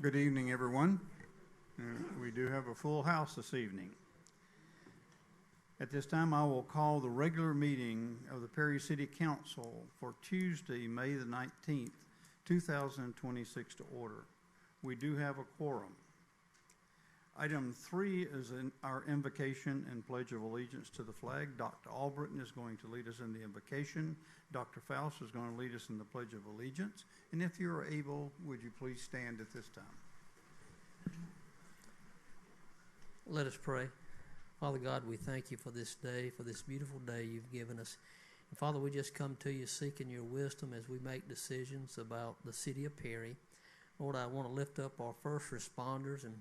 Good evening, everyone. We do have a full house this evening. At this time, I will call the regular meeting of the Perry City Council for Tuesday, May the 19th, 2026 to order. We do have a quorum. Item 3 is our invocation and pledge of allegiance to the flag. Dr. Albritton is going to lead us in the invocation. Dr. Faust is going to lead us in the pledge of allegiance. And if you're able, would you please stand at this time? Let us pray. Father God, we thank you for this day, for this beautiful day you've given us. And Father, we just come to you seeking your wisdom as we make decisions about the city of Perry. Lord, I want to lift up our first responders and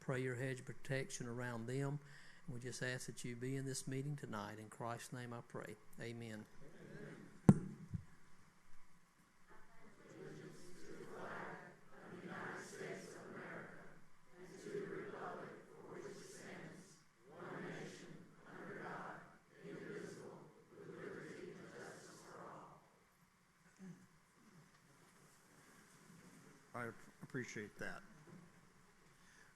pray your hedge of protection around them. And we just ask that you be in this meeting tonight. In Christ's name I pray. Amen. I appreciate that.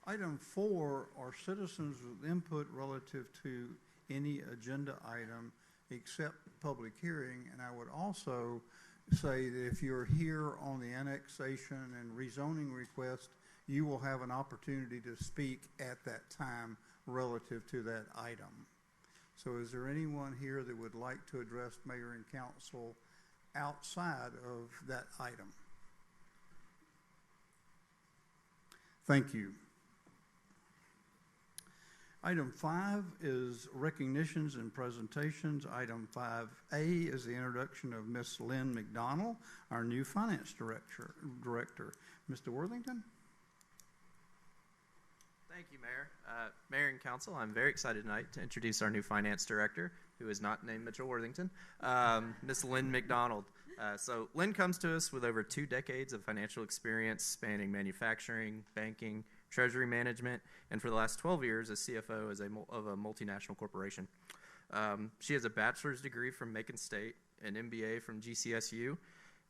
Item 4 are citizens with input relative to any agenda item except public hearing. And I would also say that if you're here on the annexation and rezoning request, you will have an opportunity to speak at that time relative to that item. So is there anyone here that would like to address mayor and council outside of that item? Thank you. Item 5 is recognitions and presentations. Item 5A is the introduction of Ms. Lynn McDonald, our new finance director. Mr. Worthington? Thank you, Mayor. Mayor and Council, I'm very excited tonight to introduce our new finance director, who is not named Mitchell Worthington, Ms. Lynn McDonald. So Lynn comes to us with over 2 decades of financial experience spanning manufacturing, banking, treasury management, and for the last 12 years as CFO of a multinational corporation. She has a bachelor's degree from Macon State, an MBA from GCSU,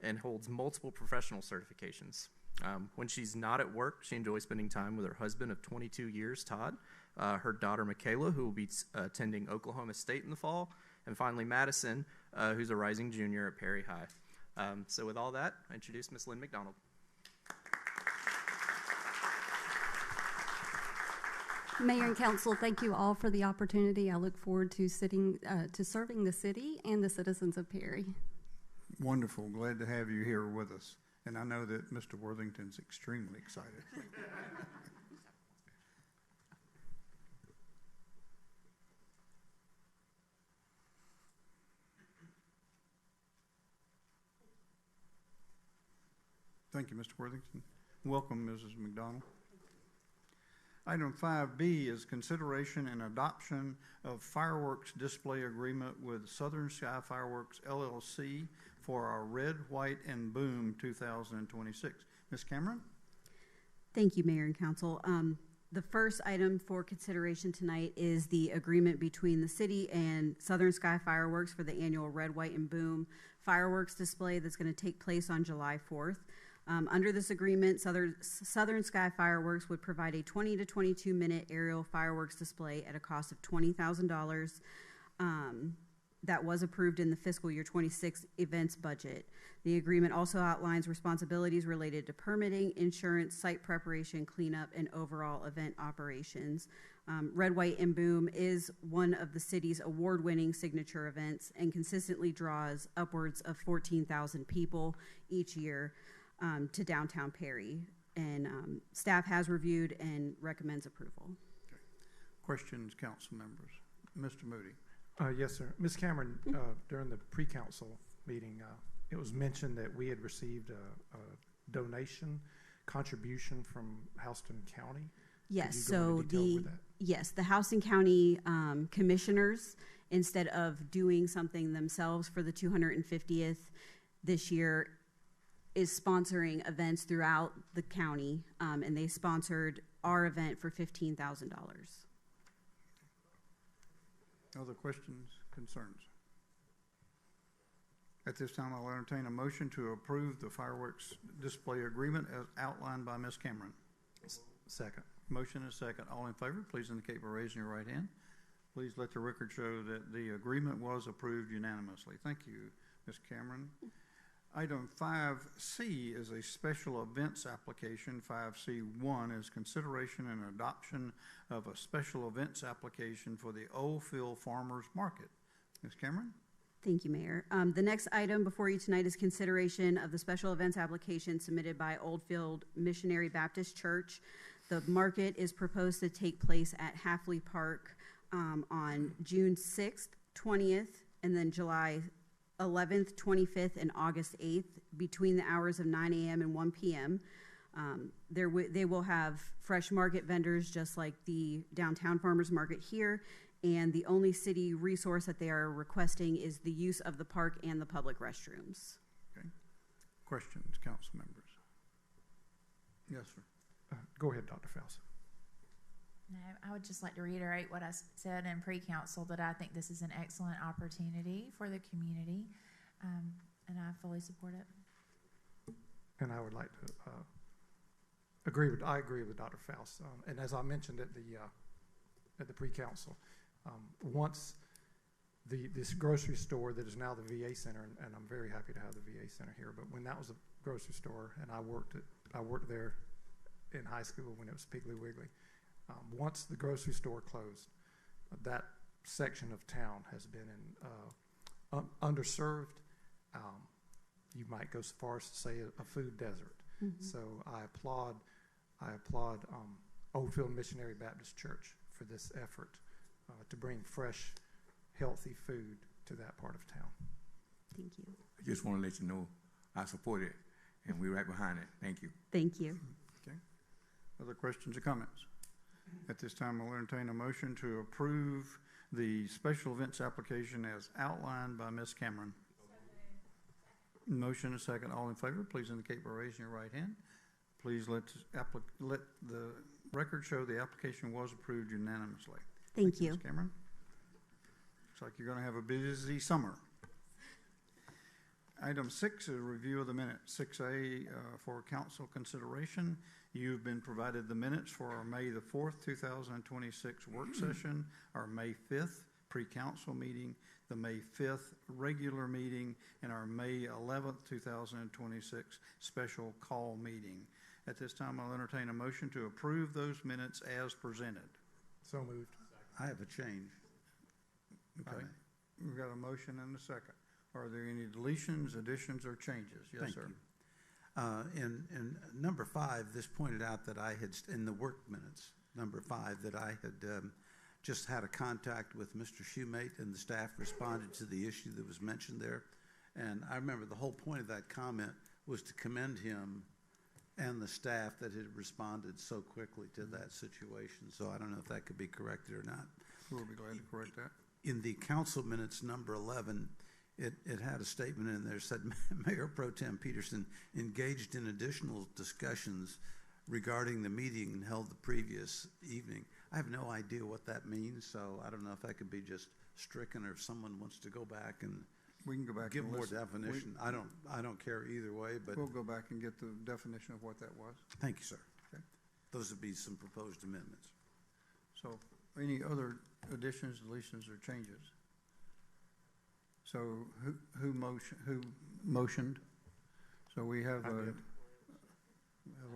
and holds multiple professional certifications. When she's not at work, she enjoys spending time with her husband of 22 years, Todd, her daughter, Michaela, who will be attending Oklahoma State in the fall, and finally Madison, who's a rising junior at Perry High. So with all that, I introduce Ms. Lynn McDonald. Mayor and Council, thank you all for the opportunity. I look forward to serving the city and the citizens of Perry. Wonderful. Glad to have you here with us. And I know that Mr. Worthington's extremely excited. Thank you, Mr. Worthington. Welcome, Mrs. McDonald. Item 5B is consideration and adoption of fireworks display agreement with Southern Sky Fireworks, LLC for our Red, White, and Boom 2026. Ms. Cameron? Thank you, Mayor and Council. The first item for consideration tonight is the agreement between the city and Southern Sky Fireworks for the annual Red, White, and Boom fireworks display that's going to take place on July 4th. Under this agreement, Southern Sky Fireworks would provide a 20 to 22 minute aerial fireworks display at a cost of $20,000 that was approved in the fiscal year 26 events budget. The agreement also outlines responsibilities related to permitting, insurance, site preparation, cleanup, and overall event operations. Red, White, and Boom is one of the city's award-winning signature events and consistently draws upwards of 14,000 people each year to downtown Perry, and staff has reviewed and recommends approval. Okay. Questions, council members? Mr. Moody. Yes, sir. Ms. Cameron, during the pre-council meeting, it was mentioned that we had received a donation contribution from Houston County. Yes, so the Houston County commissioners, instead of doing something themselves for the 250th this year, is sponsoring events throughout the county, and they sponsored our event for $15,000. Other questions, concerns? At this time, I'll entertain a motion to approve the fireworks display agreement as outlined by Ms. Cameron. Second. Motion is second. All in favor, please indicate by raising your right hand. Please let the record show that the agreement was approved unanimously. Thank you, Ms. Cameron. Item 5C is a special events application. 5C1 is consideration and adoption of a special events application for the Oldfield Farmers Market. Ms. Cameron? Thank you, Mayor. The next item before you tonight is consideration of the special events application submitted by Oldfield Missionary Baptist Church. The market is proposed to take place at Halfley Park on June 6th, 20th, and then July 11th, 25th, and August 8th between the hours of 9 a.m. and 1 p.m. They will have fresh market vendors just like the downtown farmers market here, and the only city resource that they are requesting is the use of the park and the public restrooms. Okay. Questions, council members? Yes, sir. Go ahead, Dr. Faust. No, I would just like to reiterate what I said in pre-council, that I think this is an excellent opportunity for the community, and I fully support it. And I would like to agree with Dr. Faust. And as I mentioned at the pre-council, once this grocery store that is now the VA Center, and I'm very happy to have the VA Center here, but when that was a grocery store, and I worked there in high school when it was Piggly Wiggly. Once the grocery store closed, that section of town has been underserved. You might go so far as to say a food desert. Mm-hmm. So I applaud Oldfield Missionary Baptist Church for this effort to bring fresh, healthy food to that part of town. Thank you. I just want to let you know I support it, and we're right behind it. Thank you. Thank you. Okay. Other questions or comments? At this time, I'll entertain a motion to approve the special events application as outlined by Ms. Cameron. Motion is second. All in favor, please indicate by raising your right hand. Please let the record show the application was approved unanimously. Thank you. Ms. Cameron. Looks like you're going to have a busy summer. Item 6 is a review of the minutes. 6A for council consideration. You've been provided the minutes for our May the 4th, 2026 work session, our May 5th pre-council meeting, the May 5th regular meeting, and our May 11th, 2026 special call meeting. At this time, I'll entertain a motion to approve those minutes as presented. So moved. I have a change. Okay. We've got a motion and a second. Are there any deletions, additions, or changes? Yes, Thank sir. you. In number 5, this pointed out that I had, in the work minutes, number 5, that I had just had a contact with Mr. Shoemate, and the staff responded to the issue that was mentioned there. And I remember the whole point of that comment was to commend him and the staff that had responded so quickly to that situation. So I don't know if that could be corrected or not. We'll be glad to correct that. In the council minutes, number 11, it had a statement in there that said, Mayor Pro Tem Peterson engaged in additional discussions regarding the meeting held the previous evening. I have no idea what that means, so I don't know if that could be just stricken, or if someone wants to go back and We can go back give and more listen. definition. I don't care either way, but We'll go back and get the definition of what that was. thank you, sir. Okay. Those would be some proposed amendments. So any other additions, deletions, or changes? So who motioned? So we have I a did.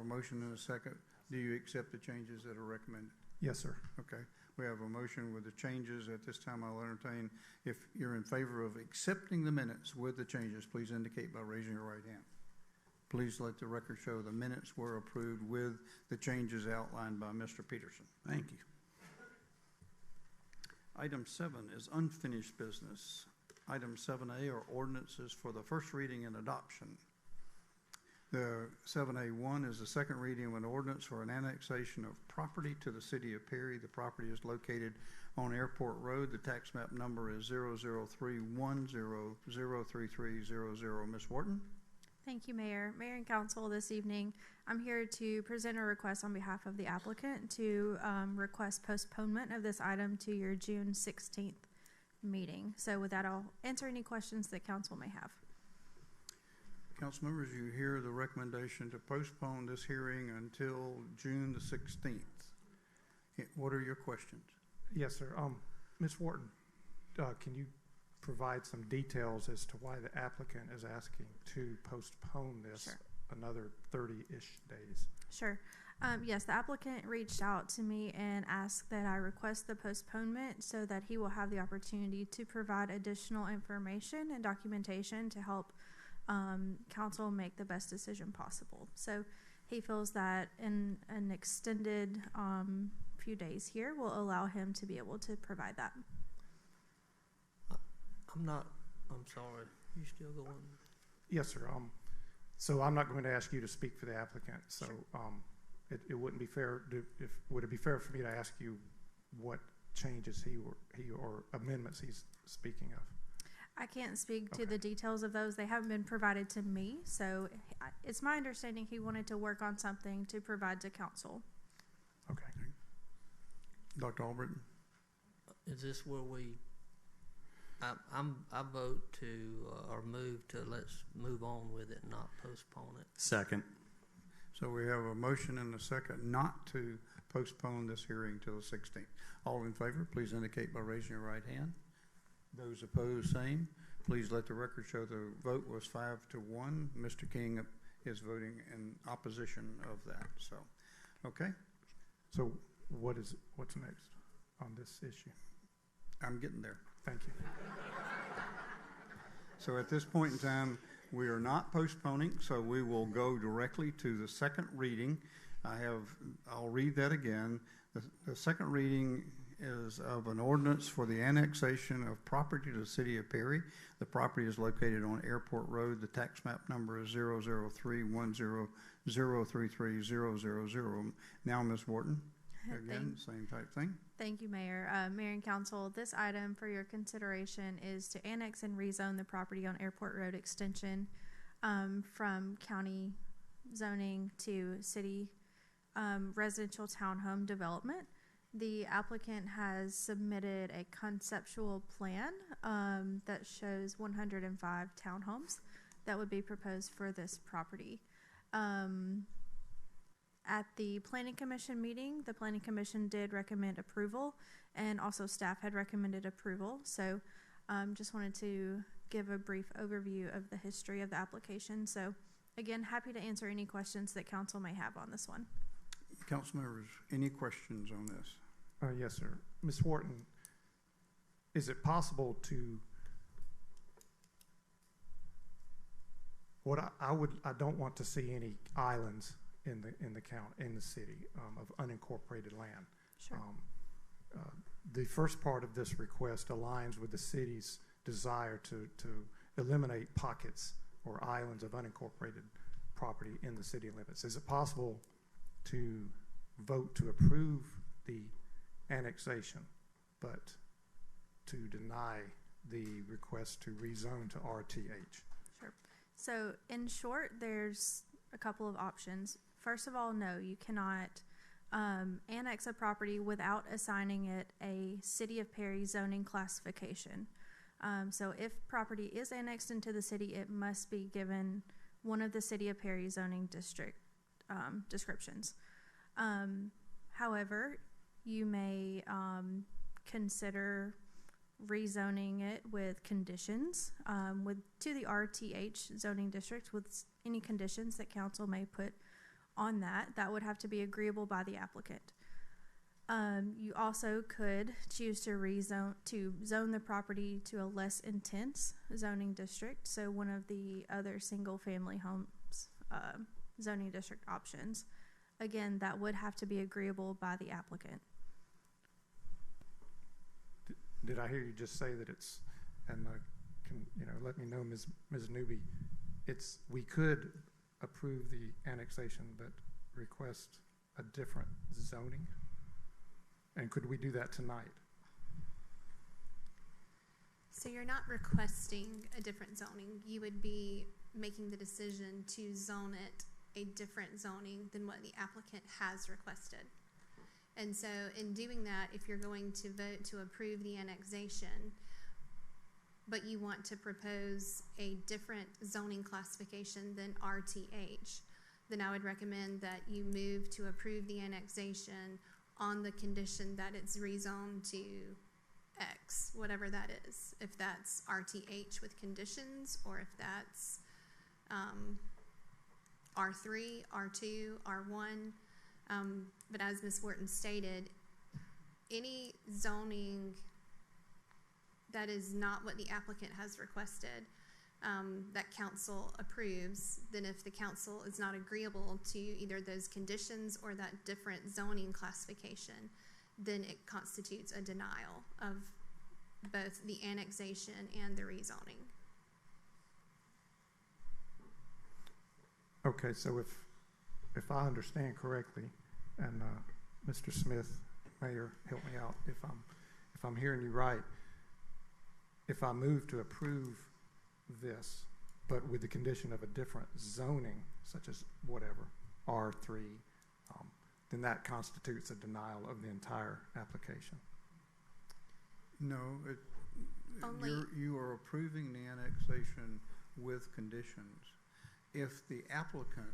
motion and a second. Do you accept the changes that are recommended? Yes, sir. Okay. We have a motion with the changes. At this time, I'll entertain, if you're in favor of accepting the minutes with the changes, please indicate by raising your right hand. Please let the record show the minutes were approved with the changes outlined by Mr. Peterson. Thank you. Item 7 is unfinished business. Item 7A are ordinances for the first reading and adoption. The 7A1 is the second reading of an ordinance for an annexation of property to the city of Perry. The property is located on Airport Road. The tax map number is 00310033000. Ms. Wharton? Thank you, Mayor. Mayor and Council, this evening, I'm here to present a request on behalf of the applicant to request postponement of this item to your June 16th meeting. So with that, I'll answer any questions that council may have. Council members, you hear the recommendation to postpone this hearing until June the 16th. What are your questions? Yes, sir. Ms. Wharton, can you provide some details as to why the applicant is asking to postpone this Sure. another 30-ish days? Sure. Yes, the applicant reached out to me and asked that I request the postponement so that he will have the opportunity to provide additional information and documentation to help council make the best decision possible. So he feels that in an extended few days here will allow him to be able to provide that. I'm sorry. You still going? Yes, sir. So I'm not going to ask you to speak for the applicant. So Sure. it wouldn't be fair. Would it be fair for me to ask you what changes he or amendments he's speaking of? I can't speak to Okay. the details of those. They haven't been provided to me. So it's my understanding he wanted to work on something to provide to council. Okay. Dr. Albritton? Is this where I vote to, or move to, let's move on with it, not postpone it. Second. So we have a motion and a second not to postpone this hearing till the 16th. All in favor, please indicate by raising your right hand. Those opposed, same. Please let the record show the vote was 5-1. Mr. King is voting in opposition of that. So, okay, So what's next on this issue? I'm getting there. Thank you. So at this point in time, we are not postponing, so we will go directly to the second reading. I'll read that again. The second reading is of an ordinance for the annexation of property to the city of Perry. The property is located on Airport Road. The tax map number is 00310033000. Now, Ms. Wharton, again, same type thing. Thank you, Mayor. Mayor and Council, this item for your consideration is to annex and rezone the property on Airport Road Extension from county zoning to city residential townhome development. The applicant has submitted a conceptual plan that shows 105 townhomes that would be proposed for this property. At the Planning Commission meeting, the Planning Commission did recommend approval, and also staff had recommended approval. So just wanted to give a brief overview of the history of the application. So again, happy to answer any questions that council may have on this one. Council members, any questions on this? Yes, sir. Ms. Wharton, is it possible to, I don't want to see any islands in the city of unincorporated land. Sure. The first part of this request aligns with the city's desire to eliminate pockets or islands of unincorporated property in the city limits. Is it possible to vote to approve the annexation, but to deny the request to rezone to RTH? Sure. So in short, there's a couple of options. First of all, no, you cannot annex a property without assigning it a City of Perry zoning classification. So if property is annexed into the city, it must be given one of the City of Perry zoning district descriptions. However, you may consider rezoning it with conditions to the RTH zoning district with any conditions that council may put on that. That would have to be agreeable by the applicant. You also could choose to zone the property to a less intense zoning district, so one of the other single family homes zoning district options. Again, that would have to be agreeable by the applicant. Did I hear you just say that it's, and let me know, Ms. Newby, we could approve the annexation but request a different zoning? And could we do that tonight? So you're not requesting a different zoning. You would be making the decision to zone it a different zoning than what the applicant has requested. And so in doing that, if you're going to vote to approve the annexation, but you want to propose a different zoning classification than RTH, then I would recommend that you move to approve the annexation on the condition that it's rezoned to X, whatever that is. If that's RTH with conditions, or if that's R3, R2, R1. But as Ms. Wharton stated, any zoning that is not what the applicant has requested, that council approves, then if the council is not agreeable to either those conditions or that different zoning classification, then it constitutes a denial of both the annexation and the rezoning. Okay, so if I understand correctly, and Mr. Smith, Mayor, help me out if I'm hearing you right. If I move to approve this, but with the condition of a different zoning, such as whatever, R3, then that constitutes a denial of the entire application. No, Only- you are approving the annexation with conditions. If the applicant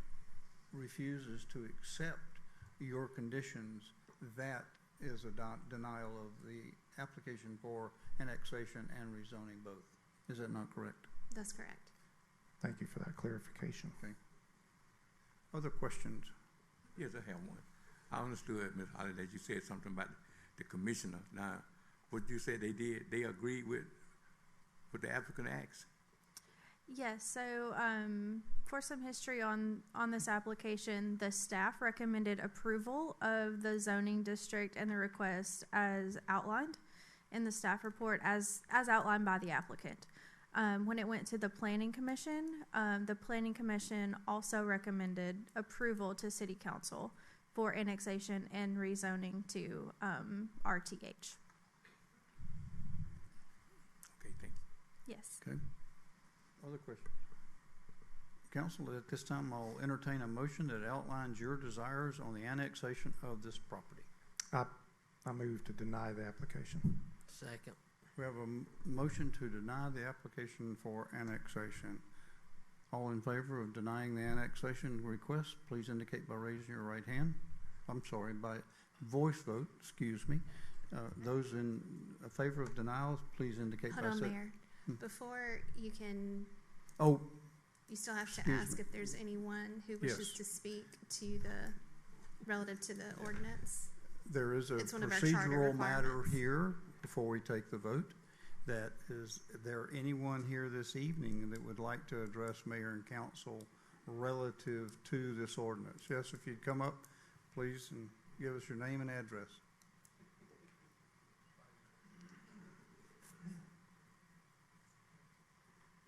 refuses to accept your conditions, that is a denial of the application for annexation and rezoning both. Is that not correct? That's correct. Thank you for that clarification. Okay. Other questions? Yes, I have one. I understood, Ms. Holliday, you said something about the commissioner. Now, what you said they did, they agreed with the applicant asked? Yes, so for some history on this application, the staff recommended approval of the zoning district and the request as outlined in the staff report as outlined by the applicant. When it went to the planning commission also recommended approval to city council for annexation and rezoning to RTH. Okay, thank you. Yes. Okay. Other questions? Council, at this time, I'll entertain a motion that outlines your desires on the annexation of this property. I move to deny the application. Second. We have a motion to deny the application for annexation. All in favor of denying the annexation request, please indicate by raising your right hand. I'm sorry, by voice vote, excuse me. Those in favor of denial, please indicate by Hold on, saying. Mayor. Before you can, Oh, you still have to Excuse ask me. if there's anyone who wishes Yes. to speak to relative to the ordinance. there is a It's one of our charter procedural matter requirements. here before we take the vote. That is there anyone here this evening that would like to address mayor and council relative to this ordinance? Yes, if you'd come up, please, and give us your name and address.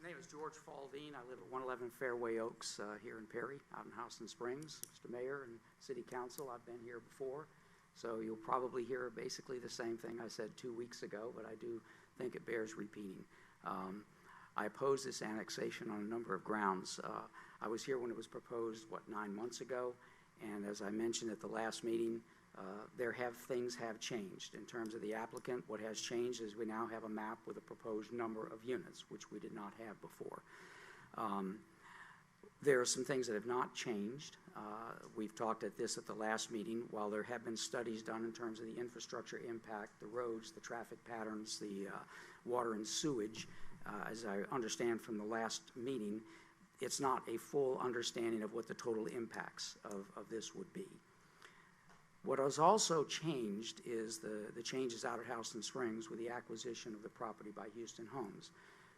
My name is George Faldine. I live at 111 Fairway Oaks here in Perry, out in Houston Springs. Mr. Mayor and City Council, I've been here before, so you'll probably hear basically the same thing I said 2 weeks ago, but I do think it bears repeating. I oppose this annexation on a number of grounds. I was here when it was proposed, 9 months ago, and as I mentioned at the last meeting, things have changed in terms of the applicant. What has changed is we now have a map with a proposed number of units, which we did not have before. There are some things that have not changed. We've talked at the last meeting. While there have been studies done in terms of the infrastructure impact, the roads, the traffic patterns, the water and sewage, as I understand from the last meeting, it's not a full understanding of what the total impacts of this would be. What has also changed is the changes out at Houston Springs with the acquisition of the property by Houston Homes.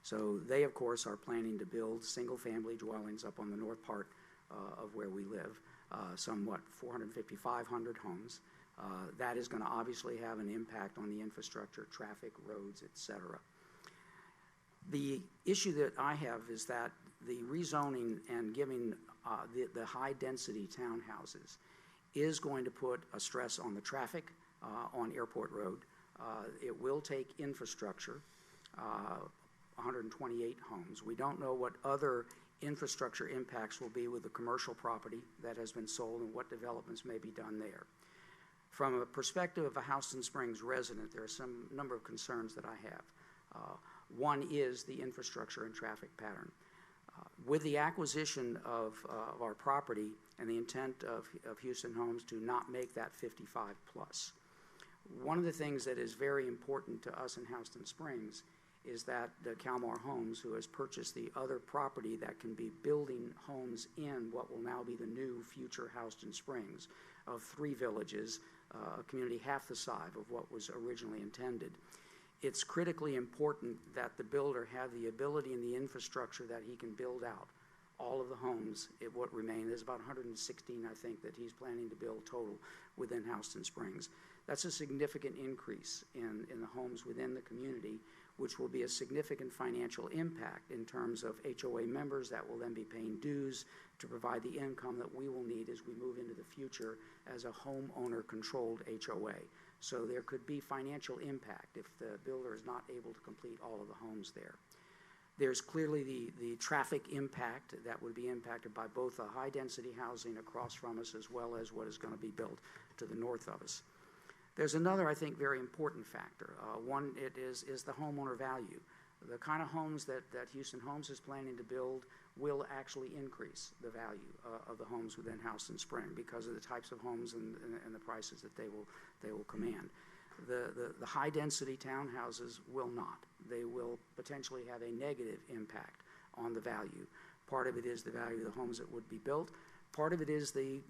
So they, of course, are planning to build single-family dwellings up on the north part of where we live, somewhat 450, 500 homes. That is going to obviously have an impact on the infrastructure, traffic, roads, etc. The issue that I have is that the rezoning and giving the high-density townhouses is going to put a stress on the traffic on Airport Road. It will take infrastructure, 128 homes. We don't know what other infrastructure impacts will be with the commercial property that has been sold and what developments may be done there. From a perspective of a Houston Springs resident, there are some number of concerns that I have. One is the infrastructure and traffic pattern. With the acquisition of our property and the intent of Houston Homes to not make that 55 plus, one of the things that is very important to us in Houston Springs is that the Calmar Homes, who has purchased the other property that can be building homes in what will now be the new future Houston Springs of 3 villages, a community half the size of what was originally intended. It's critically important that the builder have the ability and the infrastructure that he can build out all of the homes. What remain, there's about 116, I think, that he's planning to build total within Houston Springs. That's a significant increase in the homes within the community, which will be a significant financial impact in terms of HOA members that will then be paying dues to provide the income that we will need as we move into the future as a homeowner-controlled HOA. So there could be financial impact if the builder is not able to complete all of the homes there. There's clearly the traffic impact that would be impacted by both the high-density housing across from us as well as what is going to be built to the north of us. There's another, I think, very important factor. One, it is the homeowner value. The kind of homes that Houston Homes is planning to build will actually increase the value of the homes within Houston Spring because of the types of homes and the prices that they will command. The high-density townhouses will not. They will potentially have a negative impact on the value. Part of it is the value of the homes that would be built. Part of it is the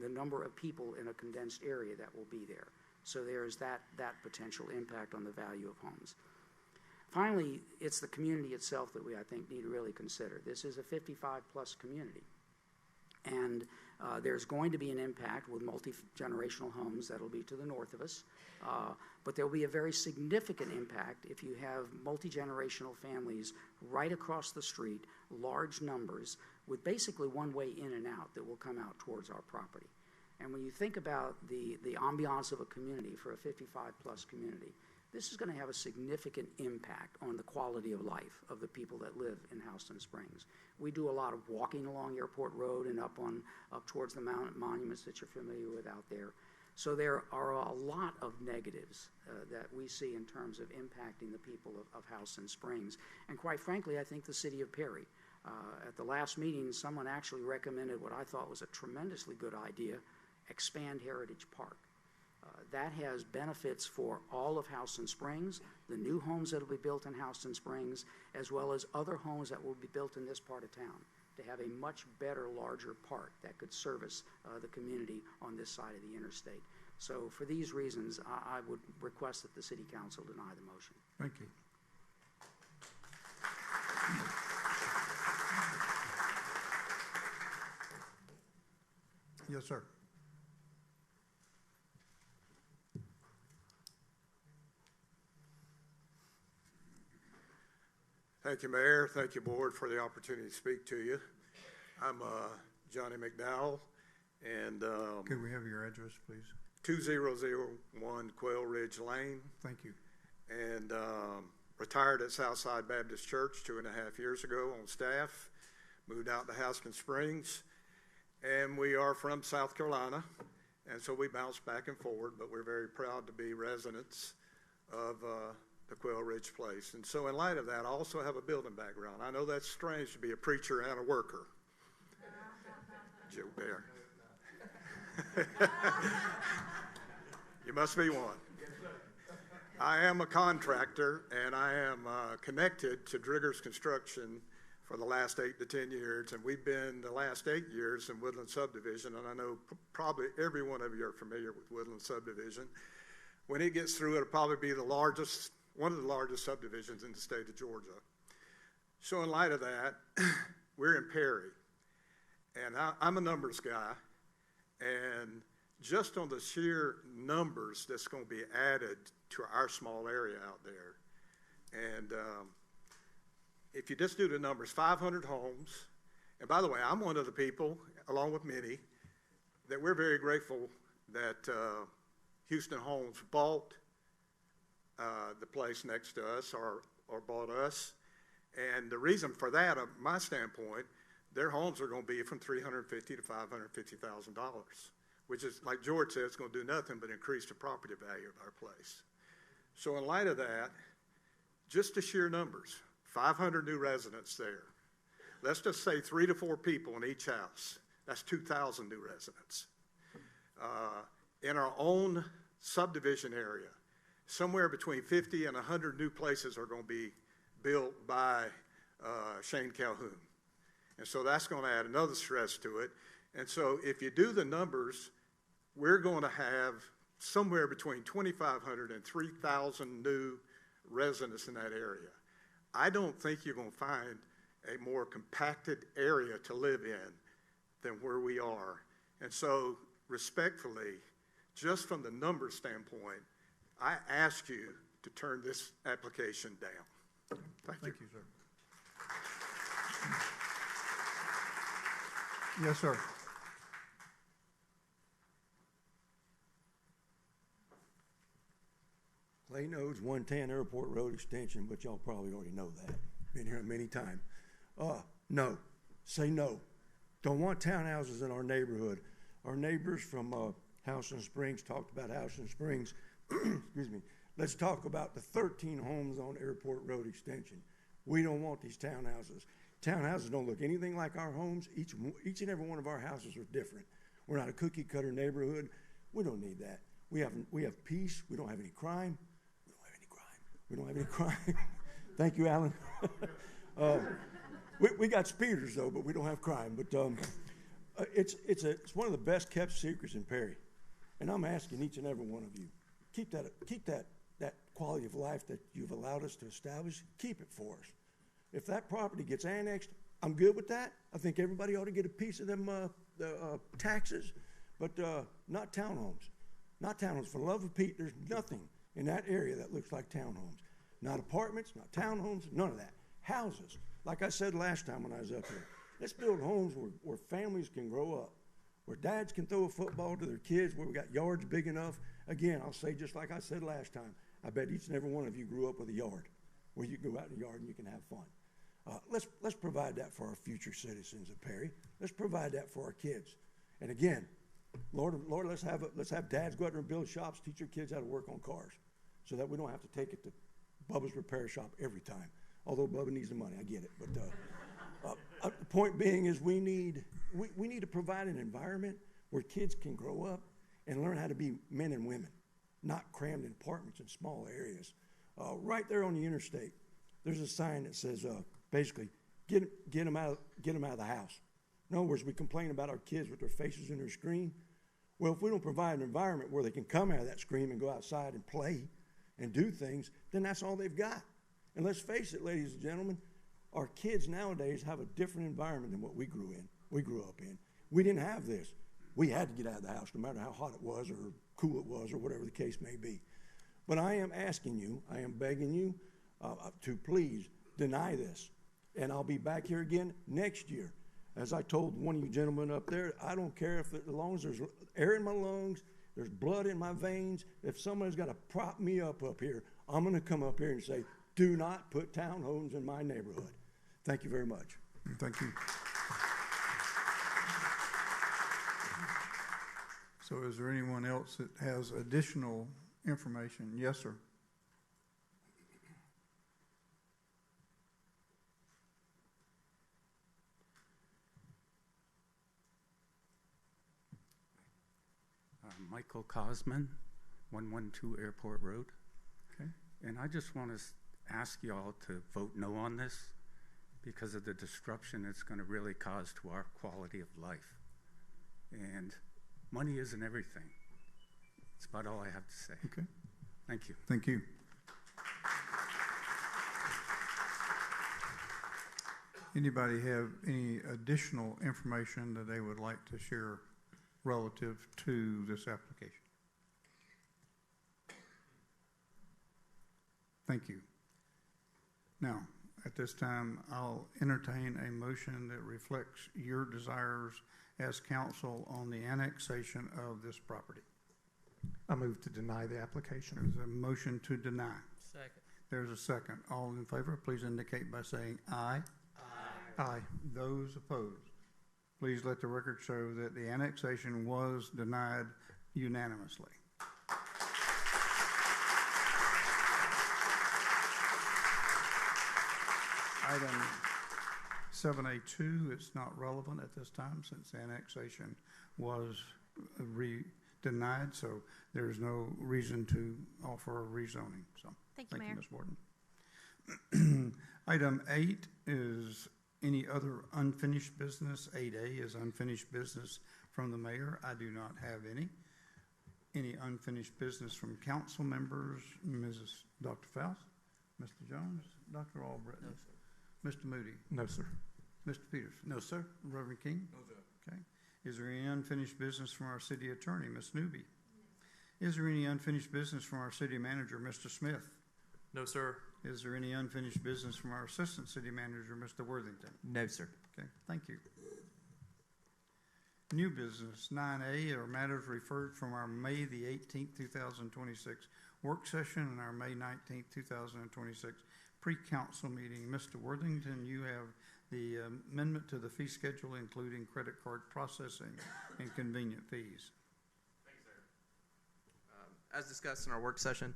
number of people in a condensed area that will be there. So there is that potential impact on the value of homes. Finally, it's the community itself that we, I think, need to really consider. This is a 55-plus community. And there's going to be an impact with multi-generational homes that will be to the north of us. But there will be a very significant impact if you have multi-generational families right across the street, large numbers, with basically one way in and out that will come out towards our property. And when you think about the ambiance of a community for a 55-plus community, this is going to have a significant impact on the quality of life of the people that live in Houston Springs. We do a lot of walking along Airport Road and up towards the monuments that you're familiar with out there. So there are a lot of negatives that we see in terms of impacting the people of Houston Springs. And quite frankly, I think the city of Perry. At the last meeting, someone actually recommended what I thought was a tremendously good idea, expand Heritage Park. That has benefits for all of Houston Springs, the new homes that will be built in Houston Springs, as well as other homes that will be built in this part of town, to have a much better, larger park that could service the community on this side of the interstate. So for these reasons, I would request that the City Council deny the motion. Thank you. Yes, sir. Thank you, Mayor. Thank you, Board, for the opportunity to speak to you. I'm Johnny McDowell, and Could we have your address, please? 2001 Quail Ridge Lane. Thank you. And retired at Southside Baptist Church 2.5 years ago on staff. Moved out to Houston Springs, and we are from South Carolina, and so we bounce back and forward, but we're very proud to be residents of the Quail Ridge Place. And so in light of that, I also have a building background. I know that's strange to be a preacher and a worker. Joe Bear. You must be one. I am a contractor, and I am connected to Driggers Construction for the last 8 to 10 years, and we've been the last 8 years in Woodland Subdivision, and I know probably every one of you are familiar with Woodland Subdivision. When it gets through, it'll probably be one of the largest subdivisions in the state of Georgia. So in light of that, we're in Perry, and I'm a numbers guy, and just on the sheer numbers that's going to be added to our small area out there, and if you just do the numbers, 500 homes, and by the way, I'm one of the people, along with many, that we're very grateful that Houston Homes bought the place next to us or bought us. And the reason for that, from my standpoint, their homes are going to be from $350,000 to $550,000, which is, like George said, it's going to do nothing but increase the property value of our place. So in light of that, just the sheer numbers, 500 new residents there. Let's just say 3 to 4 people in each house. That's 2,000 new residents. In our own subdivision area, somewhere between 50 and 100 new places are going to be built by Shane Calhoun. And so that's going to add another stress to it. And so if you do the numbers, we're going to have somewhere between 2,500 and 3,000 new residents in that area. I don't think you're going to find a more compacted area to live in than where we are. And so respectfully, just from the number standpoint, I ask you to turn this application down. Thank you. Thank you, sir. Yes, sir. Clay knows 110 Airport Road Extension, but y'all probably already know that. Been here many times. No. Say no. Don't want townhouses in our neighborhood. Our neighbors from Houston Springs talked about Houston Springs. Excuse me. Let's talk about the 13 homes on Airport Road Extension. We don't want these townhouses. Townhouses don't look anything like our homes. Each and every one of our houses are different. We're not a cookie cutter neighborhood. We don't need that. We have peace. We don't have any crime. We don't have any crime. Thank you, Alan. We got speeders though, but we don't have crime. But it's one of the best kept secrets in Perry, and I'm asking each and every one of you, keep that quality of life that you've allowed us to establish. Keep it for us. If that property gets annexed, I'm good with that. I think everybody ought to get a piece of them taxes, but not townhomes. Not townhomes. For the love of Pete, there's nothing in that area that looks like townhomes. Not apartments, not townhomes, none of that. Houses. Like I said last time when I was up here, let's build homes where families can grow up, where dads can throw a football to their kids, where we got yards big enough. Again, I'll say just like I said last time, I bet each and every one of you grew up with a yard, where you can go out in the yard and you can have fun. Let's provide that for our future citizens of Perry. Let's provide that for our kids. And again, Lord, let's have dads go out there and build shops, teach your kids how to work on cars, so that we don't have to take it to Bubba's repair shop every time. Although Bubba needs the money, I get it. But the point being is we need to provide an environment where kids can grow up and learn how to be men and women, not crammed in apartments in small areas. Right there on the interstate, there's a sign that says basically get them out of the house. In other words, we complain about our kids with their faces in their screen. Well, if we don't provide an environment where they can come out of that screen and go outside and play and do things, then that's all they've got. And let's face it, ladies and gentlemen, our kids nowadays have a different environment than what we grew up in. We didn't have this. We had to get out of the house no matter how hot it was or cool it was or whatever the case may be. But I am asking you, I am begging you to please deny this. And I'll be back here again next year. As I told one of you gentlemen up there, I don't care as long as there's air in my lungs, there's blood in my veins. If somebody's got to prop me up here, I'm going to come up here and say, do not put townhomes in my neighborhood. Thank you very much. Thank you. So is there anyone else that has additional information? Yes, sir. Michael Cosman, 112 Airport Road. Okay. And I just want to ask you all to vote no on this because of the disruption it's going to really cause to our quality of life. And money isn't everything. That's about all I have to say. Okay. Thank you. Thank you. Anybody have any additional information that they would like to share relative to this application? Thank you. Now, at this time, I'll entertain a motion that reflects your desires as council on the annexation of this property. I move to deny the application. There's a motion to deny. Second. There's a second. All in favor, please indicate by saying aye. Aye. Aye. Those opposed, please let the record show that the annexation was denied unanimously. Item 7A2 is not relevant at this time since annexation was denied, so there's no reason to offer a rezoning. So Thank you, Mayor. Ms. Borden. Item 8 is any other unfinished business. 8A is unfinished business from the mayor. I do not have any. Any unfinished business from council members? Dr. Faust, Mr. Jones, Dr. Albritton? No, sir. Mr. Moody? No, sir. Mr. Peters? No, sir. Reverend King? No, sir. Okay. Is there any unfinished business from our city attorney, Ms. Newby? Is there any unfinished business from our city manager, Mr. Smith? No, sir. Is there any unfinished business from our assistant city manager, Mr. Worthington? No, sir. Okay, thank you. New business, 9A, are matters referred from our May the 18th, 2026 work session and our May 19th, 2026 pre-council meeting. Mr. Worthington, you have the amendment to the fee schedule, including credit card processing and convenient fees. Thanks, sir. As discussed in our work session,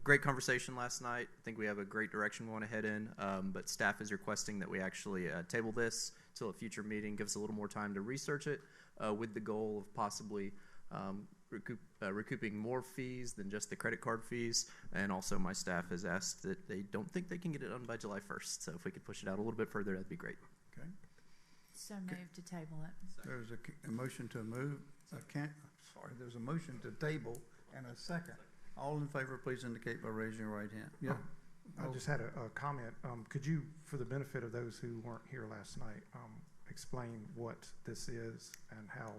great conversation last night. I think we have a great direction we want to head in, but staff is requesting that we actually table this till a future meeting, give us a little more time to research it, with the goal of possibly recouping more fees than just the credit card fees. And also my staff has asked that they don't think they can get it done by July 1st. So if we could push it out a little bit further, that'd be great. Okay. So moved to table it. There's a motion to move. There's a motion to table and a second. All in favor, please indicate by raising your right hand. Yeah. I just had a comment. Could you, for the benefit of those who weren't here last night, explain what this is and how,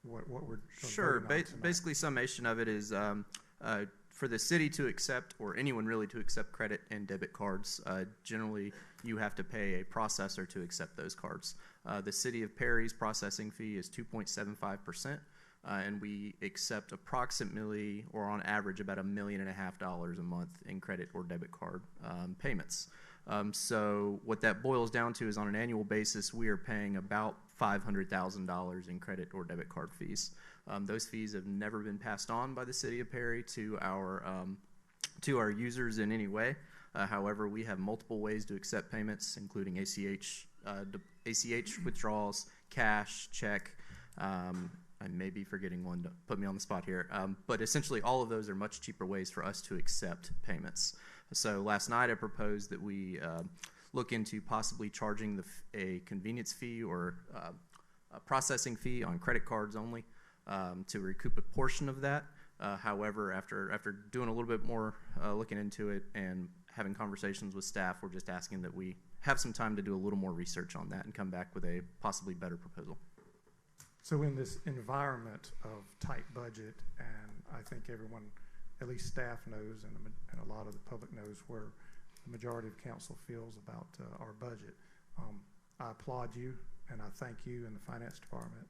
what we're Sure. voting on tonight? Basically, summation of it is for the city to accept, or anyone really to accept credit and debit cards, generally you have to pay a processor to accept those cards. The city of Perry's processing fee is 2.75%. And we accept approximately, or on average, about $1.5 million a month in credit or debit card payments. So what that boils down to is, on an annual basis, we are paying about $500,000 in credit or debit card fees. Those fees have never been passed on by the city of Perry to our users in any way. However, we have multiple ways to accept payments, including ACH withdrawals, cash, check. I may be forgetting one to put me on the spot here, but essentially all of those are much cheaper ways for us to accept payments. So last night I proposed that we look into possibly charging a convenience fee or a processing fee on credit cards only to recoup a portion of that. However, after doing a little bit more looking into it and having conversations with staff, we're just asking that we have some time to do a little more research on that and come back with a possibly better proposal. So in this environment of tight budget, and I think everyone, at least staff knows, and a lot of the public knows where the majority of council feels about our budget, I applaud you and I thank you and the finance department,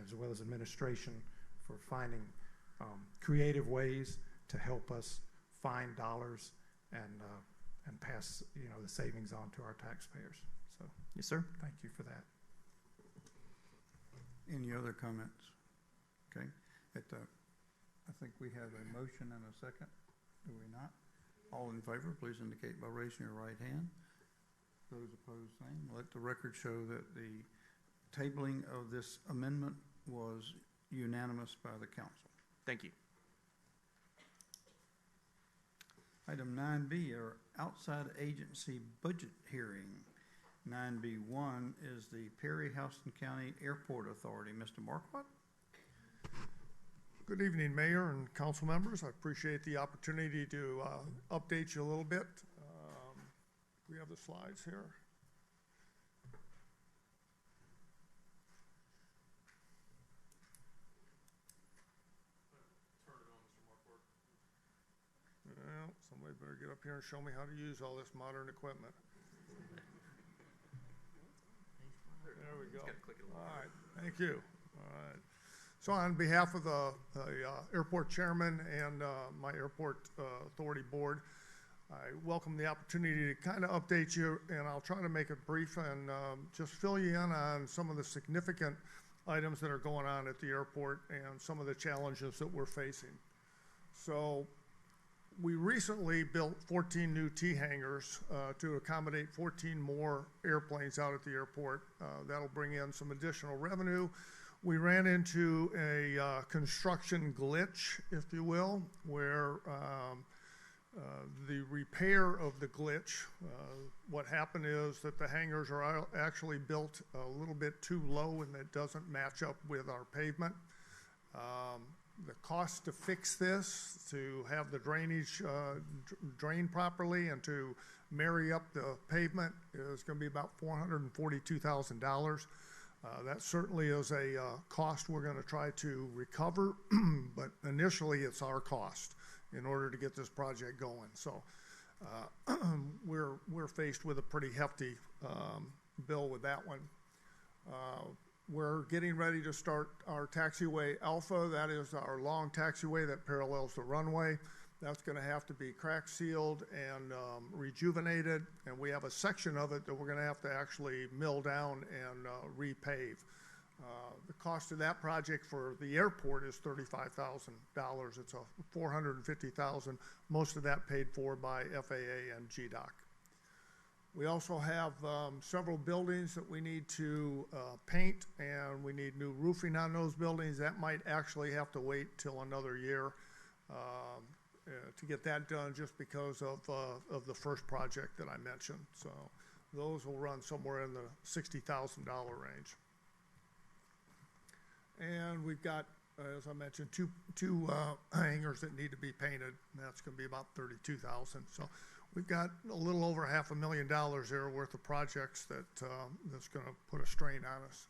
as well as administration, for finding creative ways to help us find dollars and pass the savings on to our taxpayers. So yes, sir. Thank you for that. Any other comments? Okay. I think we have a motion and a second. Do we not? All in favor, please indicate by raising your right hand. Those opposed, same. Let the record show that the tabling of this amendment was unanimous by the council. Thank you. Item 9B, our outside agency budget hearing. 9B1 is the Perry-Houston County Airport Authority. Mr. Marquardt? Good evening, Mayor and council members. I appreciate the opportunity to update you a little bit. We have the slides here. Turn it on, Mr. Marquardt. Well, somebody better get up here and show me how to use all this modern equipment. There we go. All right, thank you. All right. So on behalf of the airport chairman and my airport authority board, I welcome the opportunity to kind of update you, and I'll try to make it brief and just fill you in on some of the significant items that are going on at the airport and some of the challenges that we're facing. So we recently built 14 new T hangars to accommodate 14 more airplanes out at the airport. That'll bring in some additional revenue. We ran into a construction glitch, if you will, where the repair of the glitch, what happened is that the hangars are actually built a little bit too low and it doesn't match up with our pavement. The cost to fix this, to have the drainage drain properly and to marry up the pavement is going to be about $442,000. That certainly is a cost we're going to try to recover, but initially it's our cost in order to get this project going. So we're faced with a pretty hefty bill with that one. We're getting ready to start our taxiway Alpha. That is our long taxiway that parallels the runway. That's going to have to be crack sealed and rejuvenated, and we have a section of it that we're going to have to actually mill down and repave. The cost of that project for the airport is $35,000. It's a $450,000, most of that paid for by FAA and GDOC. We also have several buildings that we need to paint, and we need new roofing on those buildings. That might actually have to wait till another year to get that done, just because of the first project that I mentioned. So those will run somewhere in the $60,000 range. And we've got, as I mentioned, two hangars that need to be painted. And that's going to be about $32,000. So we've got a little over $500,000 there worth of projects that's going to put a strain on us.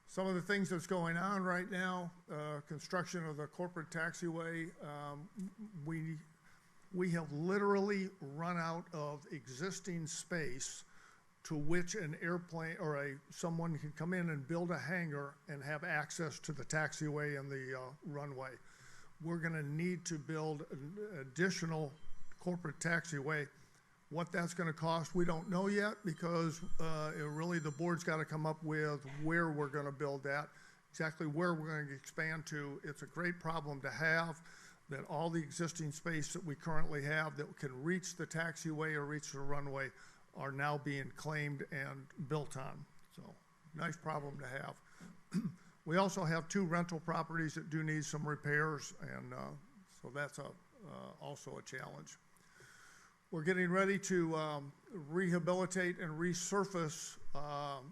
Some of the things that's going on right now, construction of the corporate taxiway, we have literally run out of existing space to which an airplane or someone can come in and build a hangar and have access to the taxiway and the runway. We're going to need to build an additional corporate taxiway. What that's going to cost, we don't know yet, because really the board's got to come up with where we're going to build that, exactly where we're going to expand to. It's a great problem to have, that all the existing space that we currently have that can reach the taxiway or reach the runway are now being claimed and built on. So nice problem to have. We also have 2 rental properties that do need some repairs, and so that's also a challenge. We're getting ready to rehabilitate and resurface,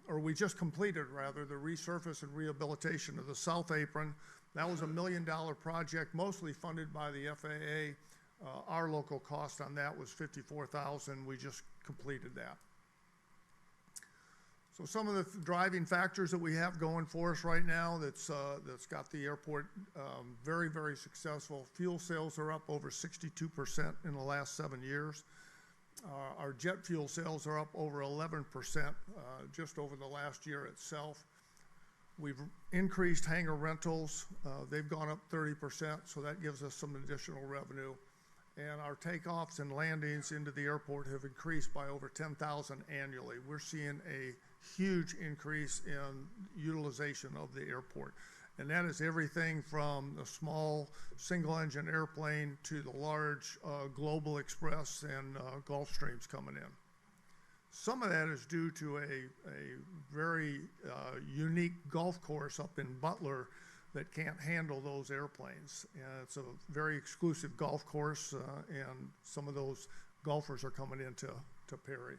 or we just completed rather, the resurface and rehabilitation of the South Apron. That was $1 million project, mostly funded by the FAA. Our local cost on that was $54,000. We just completed that. So some of the driving factors that we have going for us right now that's got the airport very, very successful. Fuel sales are up over 62% in the last 7 years. Our jet fuel sales are up over 11% just over the last year itself. We've increased hangar rentals. They've gone up 30%, so that gives us some additional revenue. And our takeoffs and landings into the airport have increased by over 10,000 annually. We're seeing a huge increase in utilization of the airport. And that is everything from the small single-engine airplane to the large Global Express and Gulfstreams coming in. Some of that is due to a very unique golf course up in Butler that can't handle those airplanes. And it's a very exclusive golf course, and some of those golfers are coming into Perry.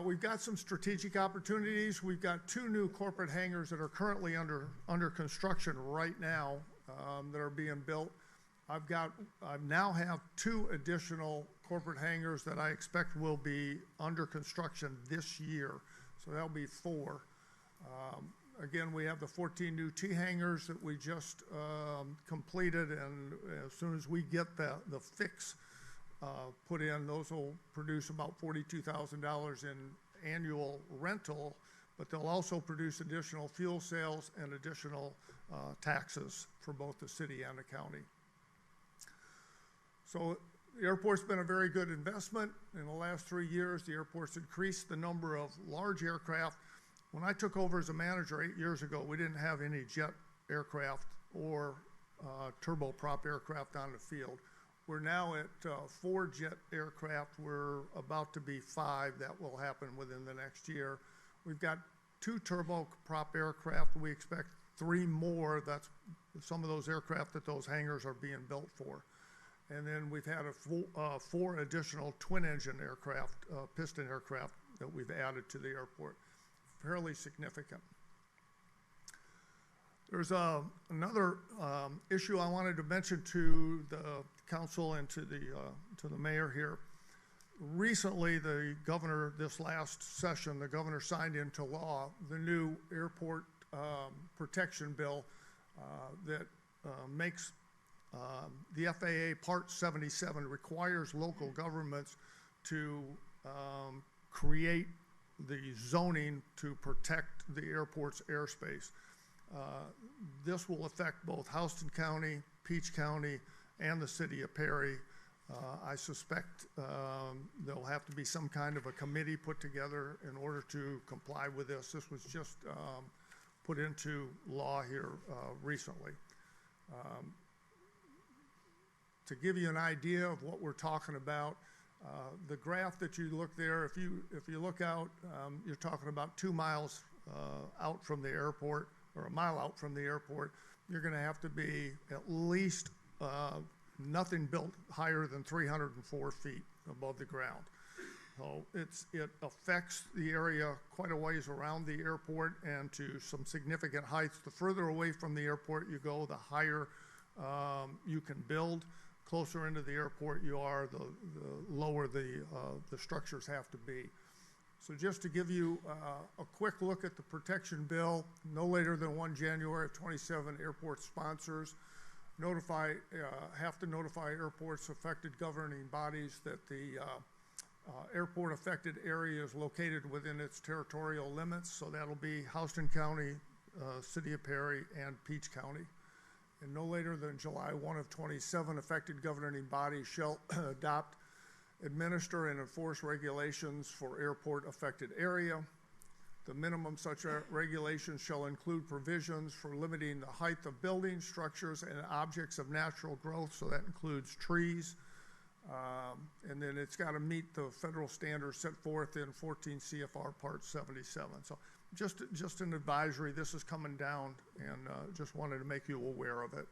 We've got some strategic opportunities. We've got 2 new corporate hangars that are currently under construction right now that are being built. I now have 2 additional corporate hangars that I expect will be under construction this year. So that'll be 4. Again, we have the 14 new T hangars that we just completed, and as soon as we get the fix put in, those will produce about $42,000 in annual rental, but they'll also produce additional fuel sales and additional taxes for both the city and the county. So the airport's been a very good investment. In the last 3 years, the airport's increased the number of large aircraft. When I took over as a manager 8 years ago, we didn't have any jet aircraft or turboprop aircraft on the field. We're now at 4 jet aircraft. We're about to be 5. That will happen within the next year. We've got 2 turboprop aircraft. We expect 3 more. That's some of those aircraft that those hangars are being built for. And then we've had 4 additional twin-engine aircraft, piston aircraft, that we've added to the airport. Fairly significant. There's another issue I wanted to mention to the council and to the mayor here. Recently, the governor, this last session, the governor signed into law the new airport protection bill that makes the FAA Part 77 requires local governments to create the zoning to protect the airport's airspace. This will affect both Houston County, Peach County, and the city of Perry. I suspect there'll have to be some kind of a committee put together in order to comply with this. This was just put into law here recently. To give you an idea of what we're talking about, the graph that you look there, if you look out, you're talking about 2 miles out from the airport, or a mile out from the airport. You're going to have to be at least nothing built higher than 304 feet above the ground. So it affects the area quite a ways around the airport and to some significant heights. The further away from the airport you go, the higher you can build. Closer into the airport you are, the lower the structures have to be. So just to give you a quick look at the protection bill, no later than 1 January of 27, airport sponsors have to notify airports affected governing bodies that the airport affected area is located within its territorial limits. So that'll be Houston County, City of Perry, and Peach County. And no later than July 1 of 27, affected governing bodies shall adopt, administer, and enforce regulations for airport affected area. The minimum such regulations shall include provisions for limiting the height of buildings, structures, and objects of natural growth, so that includes trees. And then it's got to meet the federal standards set forth in 14 CFR Part 77. So just an advisory, this is coming down, and just wanted to make you aware of it.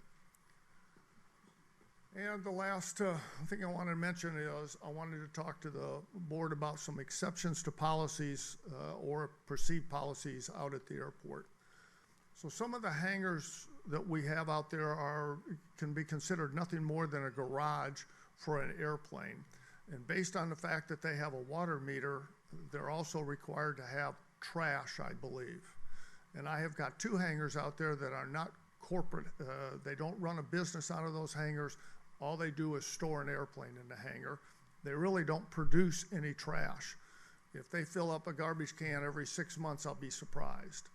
And the last thing I wanted to mention is I wanted to talk to the board about some exceptions to policies or perceived policies out at the airport. So some of the hangars that we have out there can be considered nothing more than a garage for an airplane. And based on the fact that they have a water meter, they're also required to have trash, I believe. And I have got 2 hangars out there that are not corporate. They don't run a business out of those hangars. All they do is store an airplane in the hangar. They really don't produce any trash. If they fill up a garbage can every 6 months, I'll be surprised.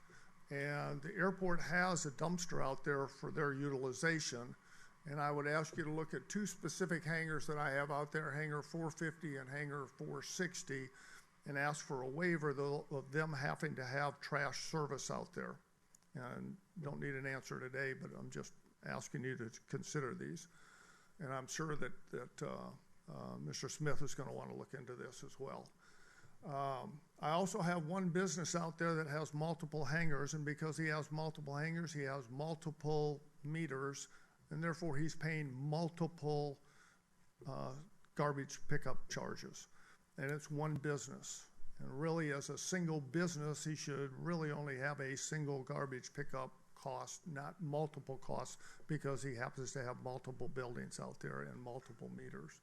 And the airport has a dumpster out there for their utilization. And I would ask you to look at 2 specific hangars that I have out there, Hangar 450 and Hangar 460, and ask for a waiver of them having to have trash service out there. And don't need an answer today, but I'm just asking you to consider these. And I'm sure that Mr. Smith is going to want to look into this as well. I also have one business out there that has multiple hangars, and because he has multiple hangars, he has multiple meters, and therefore he's paying multiple garbage pickup charges. And it's one business. And really, as a single business, he should really only have a single garbage pickup cost, not multiple costs, because he happens to have multiple buildings out there and multiple meters.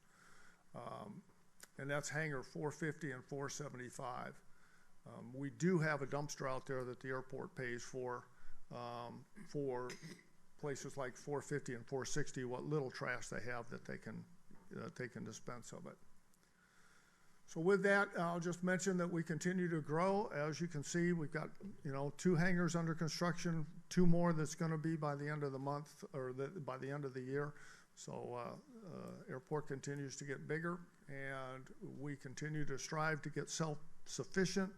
And that's Hangar 450 and 475. We do have a dumpster out there that the airport pays for places like 450 and 460, what little trash they have that they can dispense of it. So with that, I'll just mention that we continue to grow. As you can see, we've got 2 hangars under construction, 2 more that's going to be by the end of the month or by the end of the year. So airport continues to get bigger, and we continue to strive to get self-sufficient,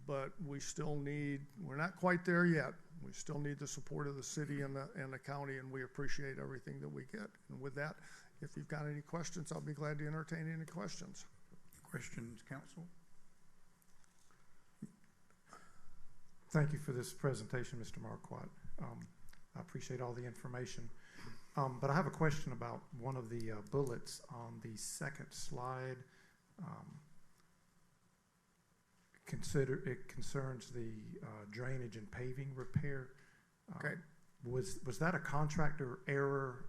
but we're not quite there yet. We still need the support of the city and the county, and we appreciate everything that we get. And with that, if you've got any questions, I'll be glad to entertain any questions. Questions, council? Thank you for this presentation, Mr. Marquardt. I appreciate all the information. But I have a question about one of the bullets on the second slide. It concerns the drainage and paving repair. Okay. Was that a contractor error?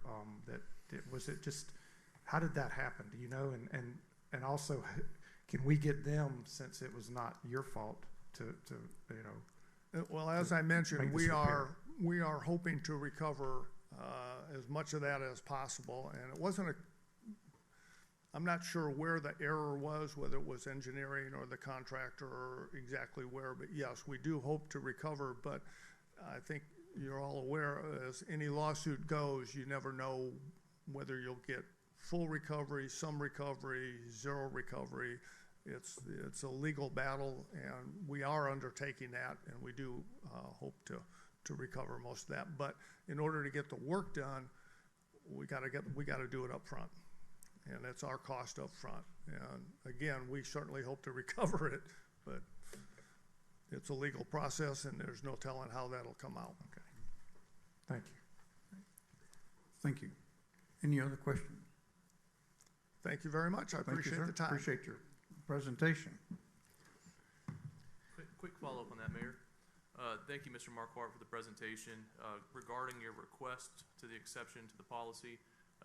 Was it just, how did that happen? Do you know? And also, can we get them, since it was not your fault, to you know? Well, as I mentioned, we are hoping to recover as much of that as possible, and it wasn't I'm not sure where the error was, whether it was engineering or the contractor or exactly where, but yes, we do hope to recover, but I think you're all aware, as any lawsuit goes, you never know whether you'll get full recovery, some recovery, zero recovery. It's a legal battle, and we are undertaking that, and we do hope to recover most of that. But in order to get the work done, we got to do it up front, and that's our cost up front. And again, we certainly hope to recover it, but it's a legal process, and there's no telling how that'll come out. Okay. Thank you. Thank you. Any other questions? Thank you very much. I appreciate the time. Appreciate your presentation. Quick follow-up on that, Mayor. Thank you, Mr. Marquardt, for the presentation. Regarding your request to the exception to the policy,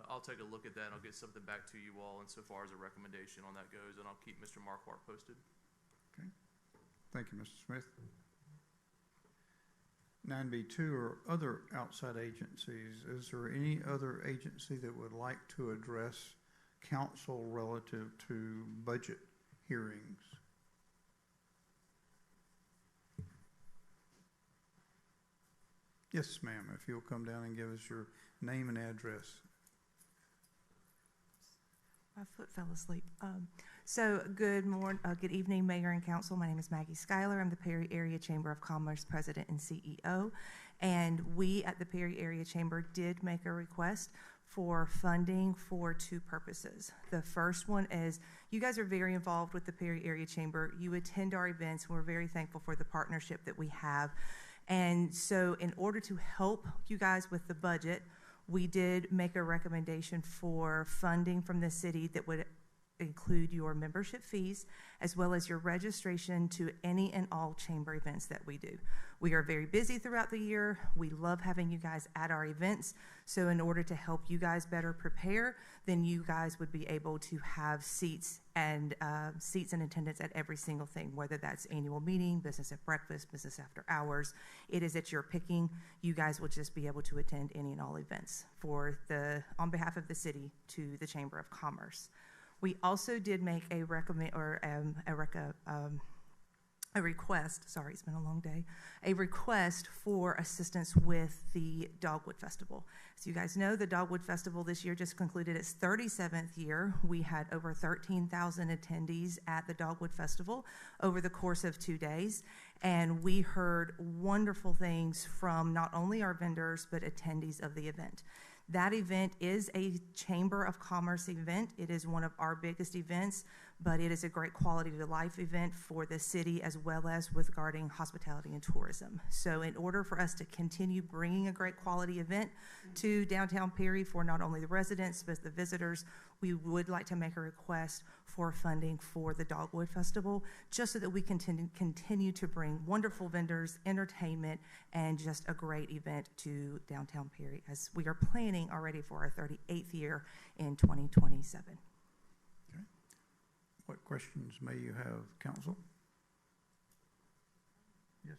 I'll take a look at that and I'll get something back to you all insofar as a recommendation on that goes, and I'll keep Mr. Marquardt posted. Okay. Thank you, Mr. Smith. 9B2 or other outside agencies. Is there any other agency that would like to address council relative to budget hearings? Yes, ma'am, if you'll come down and give us your name and address. My foot fell asleep. Good evening, Mayor and Council. My name is Maggie Schuyler. I'm the Perry Area Chamber of Commerce President and CEO. And we at the Perry Area Chamber did make a request for funding for two purposes. The first one is, you guys are very involved with the Perry Area Chamber. You attend our events, and we're very thankful for the partnership that we have. And so in order to help you guys with the budget, we did make a recommendation for funding from the city that would include your membership fees as well as your registration to any and all chamber events that we do. We are very busy throughout the year. We love having you guys at our events. So in order to help you guys better prepare, then you guys would be able to have seats and attendance at every single thing, whether that's annual meeting, business at breakfast, business after hours. It is at your picking. You guys will just be able to attend any and all events on behalf of the city to the Chamber of Commerce. We also did make a request, sorry, it's been a long day, a request for assistance with the Dogwood Festival. As you guys know, the Dogwood Festival this year just concluded its 37th year. We had over 13,000 attendees at the Dogwood Festival over the course of 2 days, and we heard wonderful things from not only our vendors, but attendees of the event. That event is a Chamber of Commerce event. It is one of our biggest events, but it is a great quality of life event for the city as well as regarding hospitality and tourism. So in order for us to continue bringing a great quality event to downtown Perry for not only the residents but the visitors, we would like to make a request for funding for the Dogwood Festival, just so that we can continue to bring wonderful vendors, entertainment, and just a great event to downtown Perry, as we are planning already for our 38th year in 2027. Okay. What questions may you have, Council? Yes.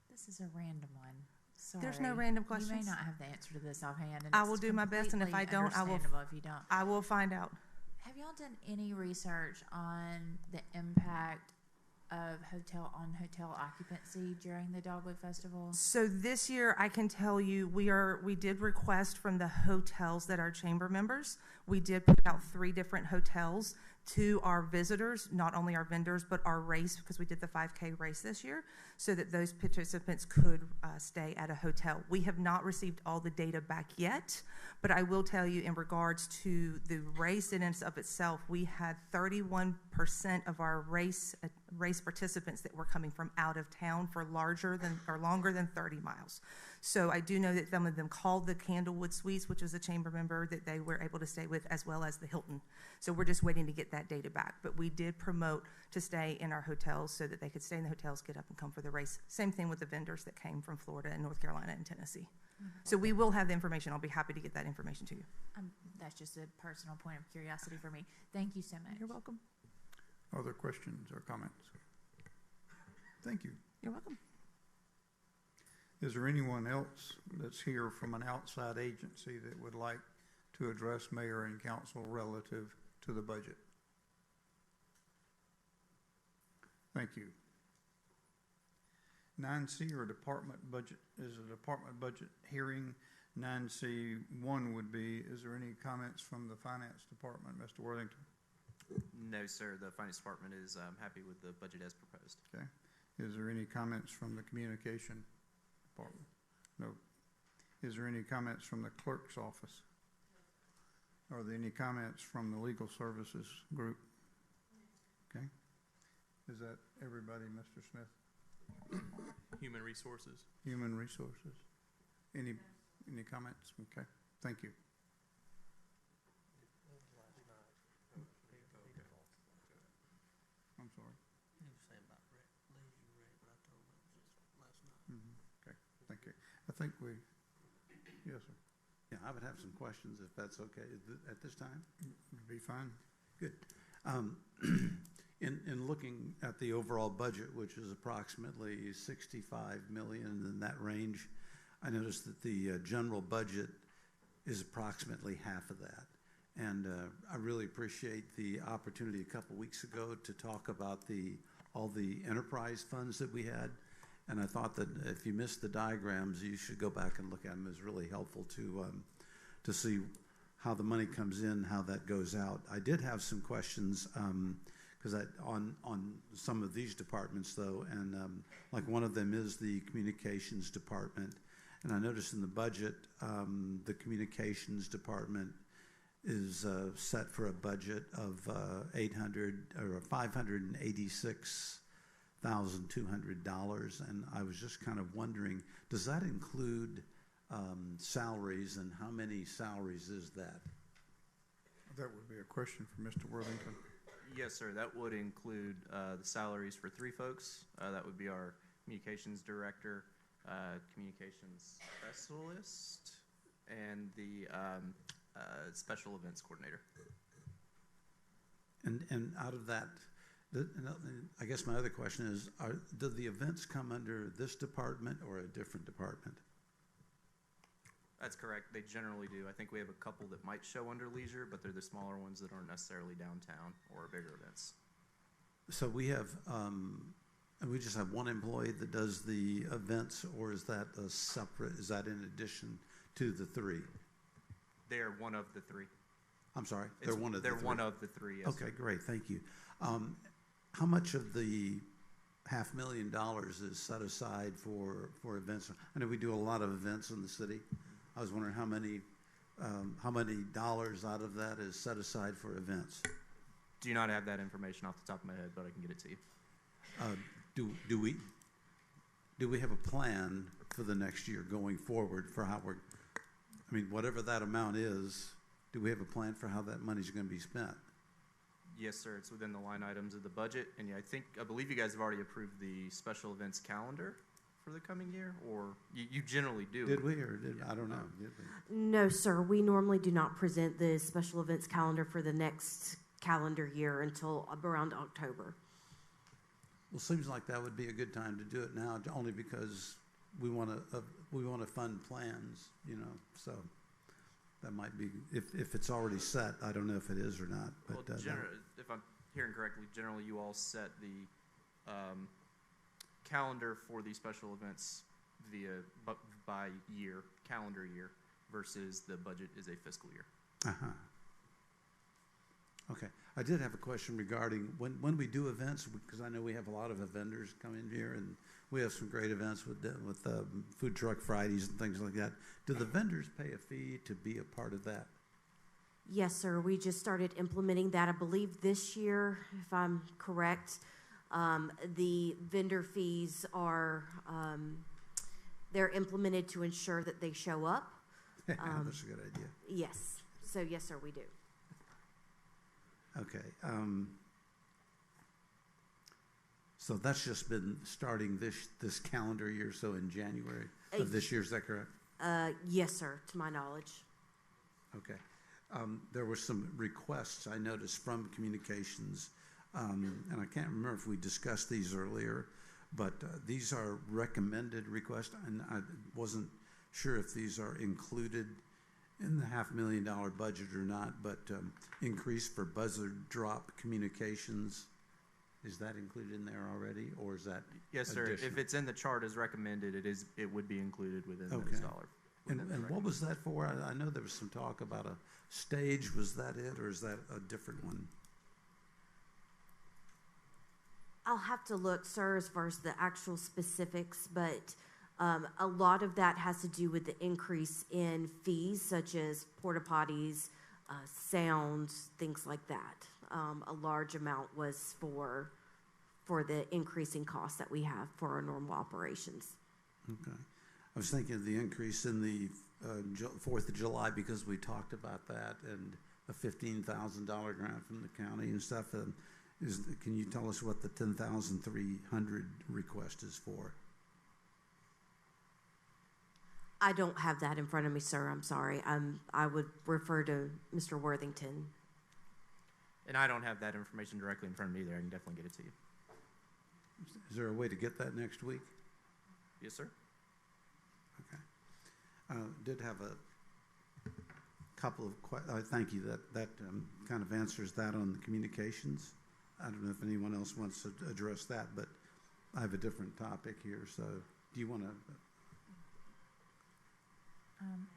This is a random one. Sorry. There's no random questions. You may not have the answer to this offhand. And I will do my best, and if I don't, I will find out. Have y'all done any research on the impact of hotel occupancy during the Dogwood Festival? So this year, I can tell you, we did request from the hotels that are chamber members. We did put out 3 different hotels to our visitors, not only our vendors, but our race, because we did the 5K race this year, so that those participants could stay at a hotel. We have not received all the data back yet, but I will tell you in regards to the race in and of itself, we had 31% of our race participants that were coming from out of town for longer than 30 miles. So I do know that some of them called the Candlewood Suites, which was a chamber member that they were able to stay with, as well as the Hilton. So we're just waiting to get that data back. But we did promote to stay in our hotels so that they could stay in the hotels, get up and come for the race. Same thing with the vendors that came from Florida and North Carolina and Tennessee. So we will have the information. I'll be happy to get that information to you. That's just a personal point of curiosity for me. Thank you so much. You're welcome. Other questions or comments? Thank you. You're welcome. Is there anyone else that's here from an outside agency that would like to address mayor and council relative to the budget? Thank you. 9C or department budget is a department budget hearing. 9C1 would be, is there any comments from the finance department, Mr. Worthington? No, sir. The finance department is happy with the budget as proposed. Okay. Is there any comments from the communication department? No. Is there any comments from the clerk's office? Are there any comments from the legal services group? Okay. Is that everybody, Mr. Smith? Human resources. Human resources. Any comments? Okay. Thank you. I'm sorry. Okay, thank you. I think we, yes, sir. Yeah, I would have some questions if that's okay at this time. Be fine. Good. In looking at the overall budget, which is approximately 65 million in that range, I noticed that the general budget is approximately half of that. And I really appreciate the opportunity a couple weeks ago to talk about all the enterprise funds that we had. And I thought that if you missed the diagrams, you should go back and look at them. It's really helpful to see how the money comes in, how that goes out. I did have some questions because on some of these departments, though, and like one of them is the communications department. And I noticed in the budget, the communications department is set for a budget of $586,200, and I was just kind of wondering, does that include salaries, and how many salaries is that? That would be a question for Mr. Worthington. Yes, sir. That would include the salaries for 3 folks. That would be our communications director, communications specialist, and the special events coordinator. And out of that, I guess my other question is, do the events come under this department or a different department? That's correct. They generally do. I think we have a couple that might show under leisure, but they're the smaller ones that aren't necessarily downtown or bigger events. So we have, and we just have one employee that does the events, or is that a separate, is that in addition to the 3? They're one of the 3. I'm sorry? They're one of the 3? They're one of the 3, yes, okay, sir. Great, thank you. How much of the $500,000 is set aside for events? I know we do a lot of events in the city. I was wondering how many dollars out of that is set aside for events? Do not have that information off the top of my head, but I can get it to you. Do we have a plan for the next year going forward for how we're, I mean, whatever that amount is, do we have a plan for how that money's going to be spent? Yes, sir. It's within the line items of the budget, and I believe you guys have already approved the special events calendar for the coming year, or you generally do. Did we, or did I don't know? Did we? No, sir. We normally do not present the special events calendar for the next calendar year until around October. Well, it seems like that would be a good time to do it now, only because we want to fund plans, you know. So that might be if it's already set. I don't know if it is or not. But well, if I'm hearing correctly, generally you all set the calendar for these special events by year, calendar year, versus the budget is a fiscal year. Uh-huh. Okay. I did have a question regarding when we do events, because I know we have a lot of vendors come in here, and we have some great events with Food Truck Fridays and things like that. Do the vendors pay a fee to be a part of that? Yes, sir. We just started implementing that, I believe, this year, if I'm correct. The vendor fees are, they're implemented to ensure that they show up. That's a good idea. Yes. So, yes, sir, we do. Okay. So that's just been starting this calendar year, so in January of this year, is that correct? Yes, sir, to my knowledge. Okay. There were some requests I noticed from communications, and I can't remember if we discussed these earlier, but these are recommended requests, and I wasn't sure if these are included in the $500,000 budget or not, but increase for buzzer drop communications, is that included in there already, or is that Yes, sir. additional? If it's in the chart as recommended, it would be included within Okay. those dollars. And what was that for? I know there was some talk about a stage. Was that it, or is that a different one? I'll have to look, sir, as far as the actual specifics, but a lot of that has to do with the increase in fees, such as porta potties, sound, things like that. A large amount was for the increasing costs that we have for our normal operations. Okay. I was thinking of the increase in the 4th of July because we talked about that, and a $15,000 grant from the county and stuff. Can you tell us what the $10,300 request is for? I don't have that in front of me, sir. I'm sorry. I would refer to Mr. Worthington. And I don't have that information directly in front of me either. I can definitely get it to you. Is there a way to get that next week? Yes, sir. Okay. Did have a couple of thank you. That kind of answers that on the communications. I don't know if anyone else wants to address that, but I have a different topic here. So do you want to?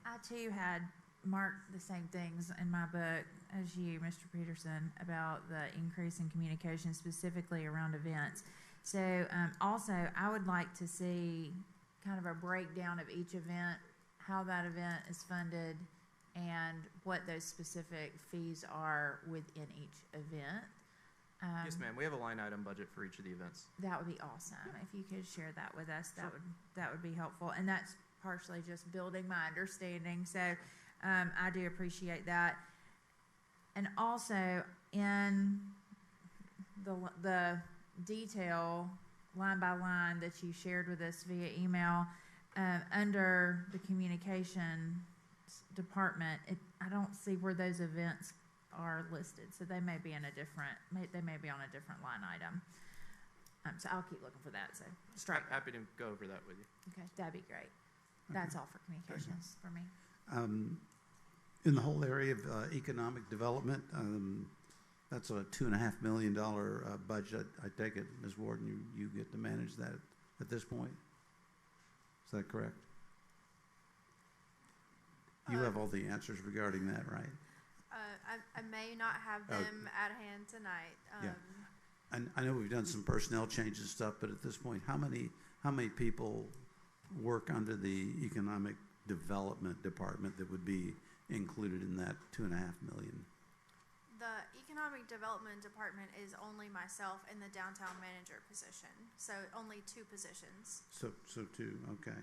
I too had marked the same things in my book as you, Mr. Peterson, about the increase in communication specifically around events. So also, I would like to see kind of a breakdown of each event, how that event is funded, and what those specific fees are within each event. Yes, ma'am. We have a line item budget for each of the events. That would be awesome. If you could share that with us, that would be helpful. And that's partially just building my understanding. So I do appreciate that. And also in the detail, line by line, that you shared with us via email, under the communications department, I don't see where those events are listed, so they may be in a different. They may be on a different line item. So I'll keep looking for that. So strike. Happy to go over that with you. Okay, that'd be great. That's all for communications for me. In the whole area of economic development, that's a $2.5 million budget. I take it, Ms. Warden, you get to manage that at this point. Is that correct? You have all the answers regarding that, right? I may not have them at hand tonight. Yeah. And I know we've done some personnel changes and stuff, but at this point, how many people work under the economic development department that would be included in that $2.5 million? The economic development department is only myself and the downtown manager position, so only 2 positions. So 2, okay.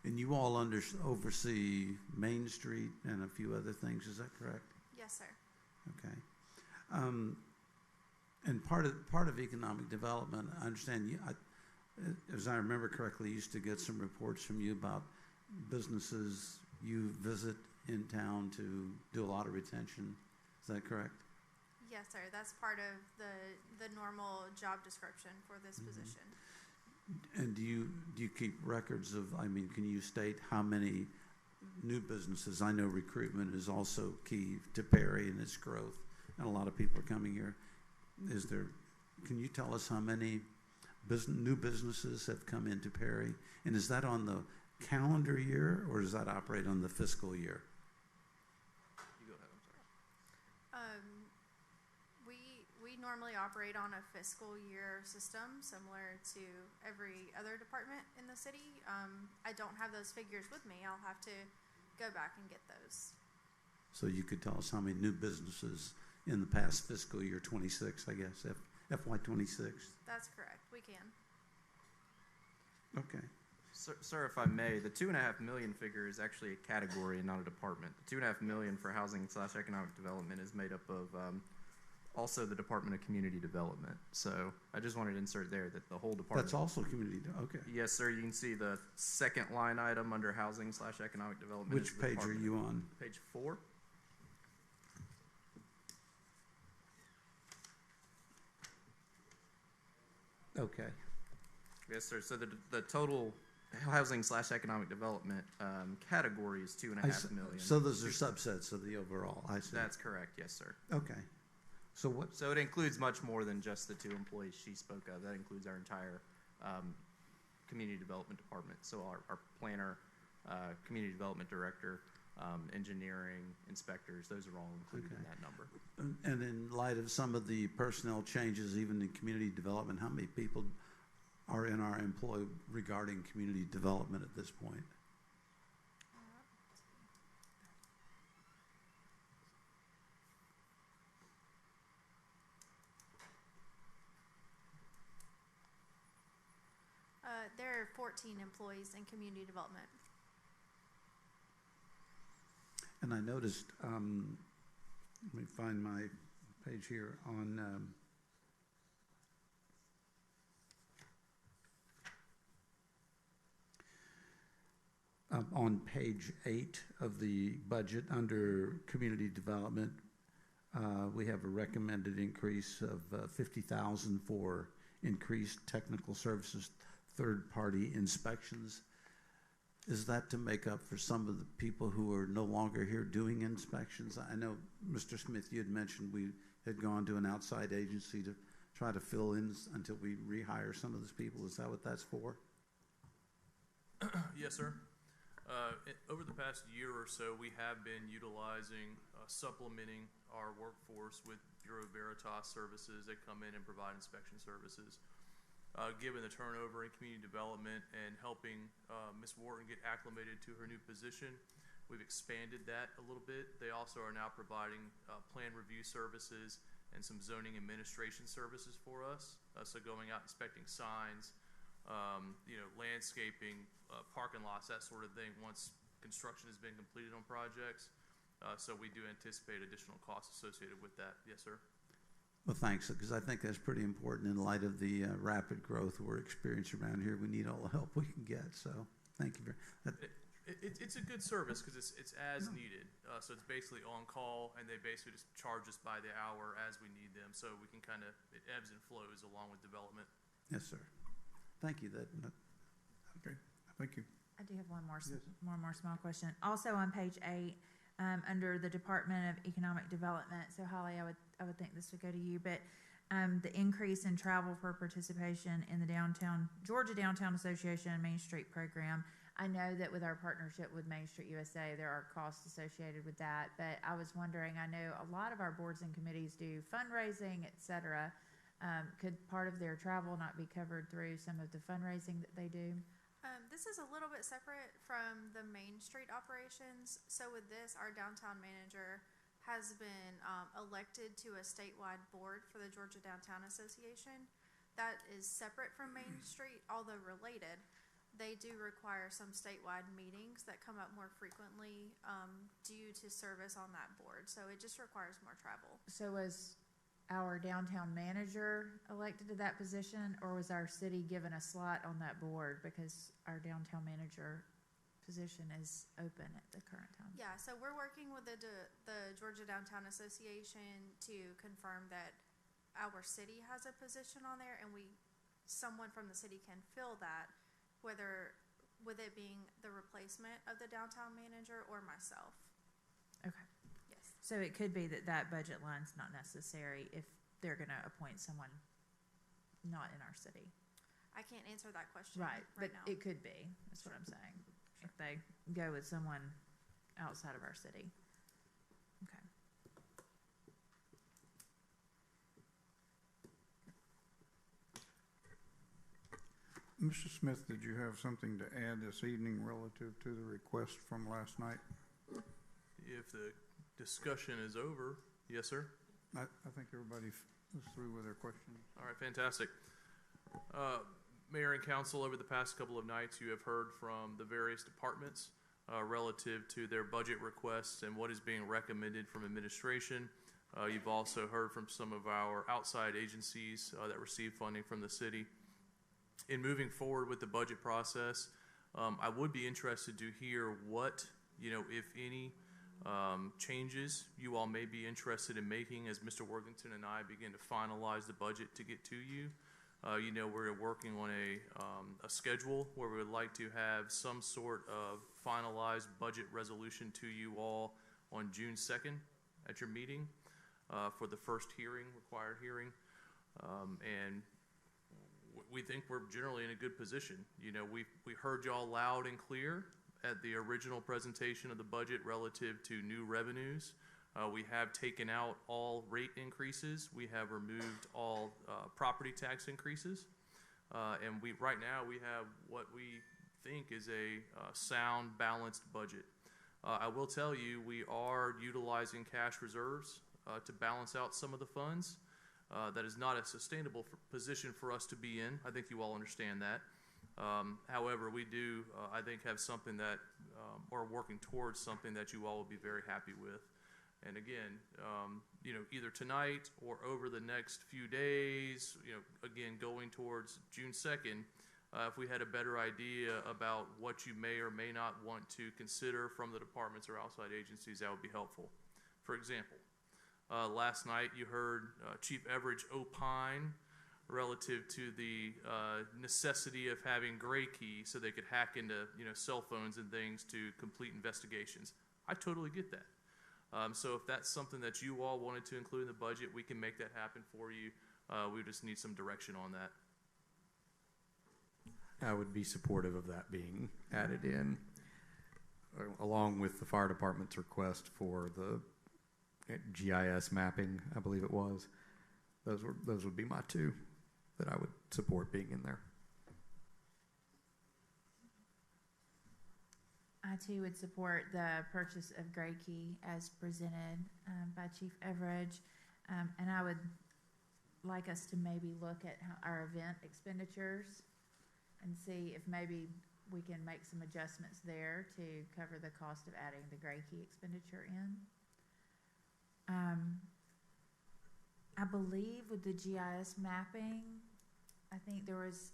And you all oversee Main Street and a few other things, is that correct? Yes, sir. Okay. And part of economic development, I understand you, as I remember correctly, used to get some reports from you about businesses you visit in town to do a lot of retention. Is that correct? Yes, sir. That's part of the normal job description for this position. And do you keep records of, can you state how many new businesses? I know recruitment is also key to Perry and its growth, and a lot of people are coming here. Can you tell us how many new businesses have come into Perry? And is that on the calendar year, or does that operate on the fiscal year? You go ahead, I'm sorry. normally operate on a fiscal year system similar to every other department in the city. I don't have those figures with me. I'll have to go back and get those. So you could tell us how many new businesses in the past fiscal year 26, I guess, FY 26? That's correct. We can. Okay. Sir, if I may, the 2.5 million figure is actually a category and not a department. The 2.5 million for housing/economic development is made up of also the Department of Community Development. So I just wanted to insert there that the whole department. That's also community, okay. Yes, sir. You can see the second line item under housing/economic development. Which page are you on? Page 4. Okay. Yes, sir. So the total housing/economic development category is 2.5 million. So those are subsets of the overall, I see. That's correct, yes, sir. Okay. So what? So it includes much more than just the 2 employees she spoke of. That includes our entire community development department. So our planner, community development director, engineering, inspectors, those are all included in that number. And in light of some of the personnel changes, even in community development, how many people are in our employ regarding community development at this point? There are 14 employees in community development. And I noticed, let me find my page here on page 8 of the budget under community development. We have a recommended increase of $50,000 for increased technical services, third-party inspections. Is that to make up for some of the people who are no longer here doing inspections? I know, Mr. Smith, you had mentioned we had gone to an outside agency to try to fill in until we rehire some of those people. Is that what that's for? Yes, sir. Over the past year or so, we have been utilizing, supplementing our workforce with Bureau Veritas services that come in and provide inspection services. Given the turnover in community development and helping Ms. Wharton get acclimated to her new position, we've expanded that a little bit. They also are now providing plan review services and some zoning administration services for us. So going out inspecting signs, landscaping, parking lots, that sort of thing once construction has been completed on projects. So we do anticipate additional costs associated with that. Yes, sir. Well, thanks, because I think that's pretty important in light of the rapid growth we're experiencing around here. We need all the help we can get, so thank you very much. It's a good service because it's as needed. So it's basically on call, and they basically just charge us by the hour as we need them. So we can it ebbs and flows along with development. Yes, sir. Thank you. Okay, thank you. I do have one more small question. Also on page 8, under the Department of Economic Development. So Holly, I would think this would go to you, but the increase in travel for participation in the Georgia Downtown Association Main Street program. I know that with our partnership with Main Street USA, there are costs associated with that, but I was wondering, I know a lot of our boards and committees do fundraising, et cetera. Could part of their travel not be covered through some of the fundraising that they do? This is a little bit separate from the Main Street operations. So with this, our downtown manager has been elected to a statewide board for the Georgia Downtown Association. That is separate from Main Street, although related. They do require some statewide meetings that come up more frequently due to service on that board. So it just requires more travel. So was our downtown manager elected to that position, or was our city given a slot on that board because our downtown manager position is open at the current time? Yeah, so we're working with the Georgia Downtown Association to confirm that our city has a position on there, and someone from the city can fill that, whether with it being the replacement of the downtown manager or myself. Okay. So it could be that budget line's not necessary if they're going to appoint someone not in our city. I can't answer that question right now. It could be. That's what I'm saying. If they go with someone outside of our city. Okay. Mr. Smith, did you have something to add this evening relative to the request from last night? If the discussion is over, yes, sir. I think everybody was through with their questions. All right, fantastic. Mayor and council, over the past couple of nights, you have heard from the various departments relative to their budget requests and what is being recommended from administration. You've also heard from some of our outside agencies that receive funding from the city. In moving forward with the budget process, I would be interested to hear what, if any, changes you all may be interested in making as Mr. Worthington and I begin to finalize the budget to get to you. We're working on a schedule where we would like to have some sort of finalized budget resolution to you all on June 2nd at your meeting for the first required hearing. And we think we're generally in a good position. We heard y'all loud and clear at the original presentation of the budget relative to new revenues. We have taken out all rate increases. We have removed all property tax increases. And right now we have what we think is a sound, balanced budget. I will tell you, we are utilizing cash reserves to balance out some of the funds. That is not a sustainable position for us to be in. I think you all understand that. However, we do, I think, have something that, or working towards something that you all will be very happy with. And again, either tonight or over the next few days, again, going towards June 2nd, if we had a better idea about what you may or may not want to consider from the departments or outside agencies, that would be helpful. For example, last night you heard Chief Everidge opine relative to the necessity of having gray key so they could hack into cell phones and things to complete investigations. I totally get that. So if that's something that you all wanted to include in the budget, we can make that happen for you. We just need some direction on that. I would be supportive of that being added in, along with the fire department's request for the GIS mapping, I believe it was. Those would be my two that I would support being in there. I too would support the purchase of Gray Key as presented by Chief Everidge, and I would like us to maybe look at our event expenditures and see if maybe we can make some adjustments there to cover the cost of adding the Gray Key expenditure in. I believe with the GIS mapping, I think there was,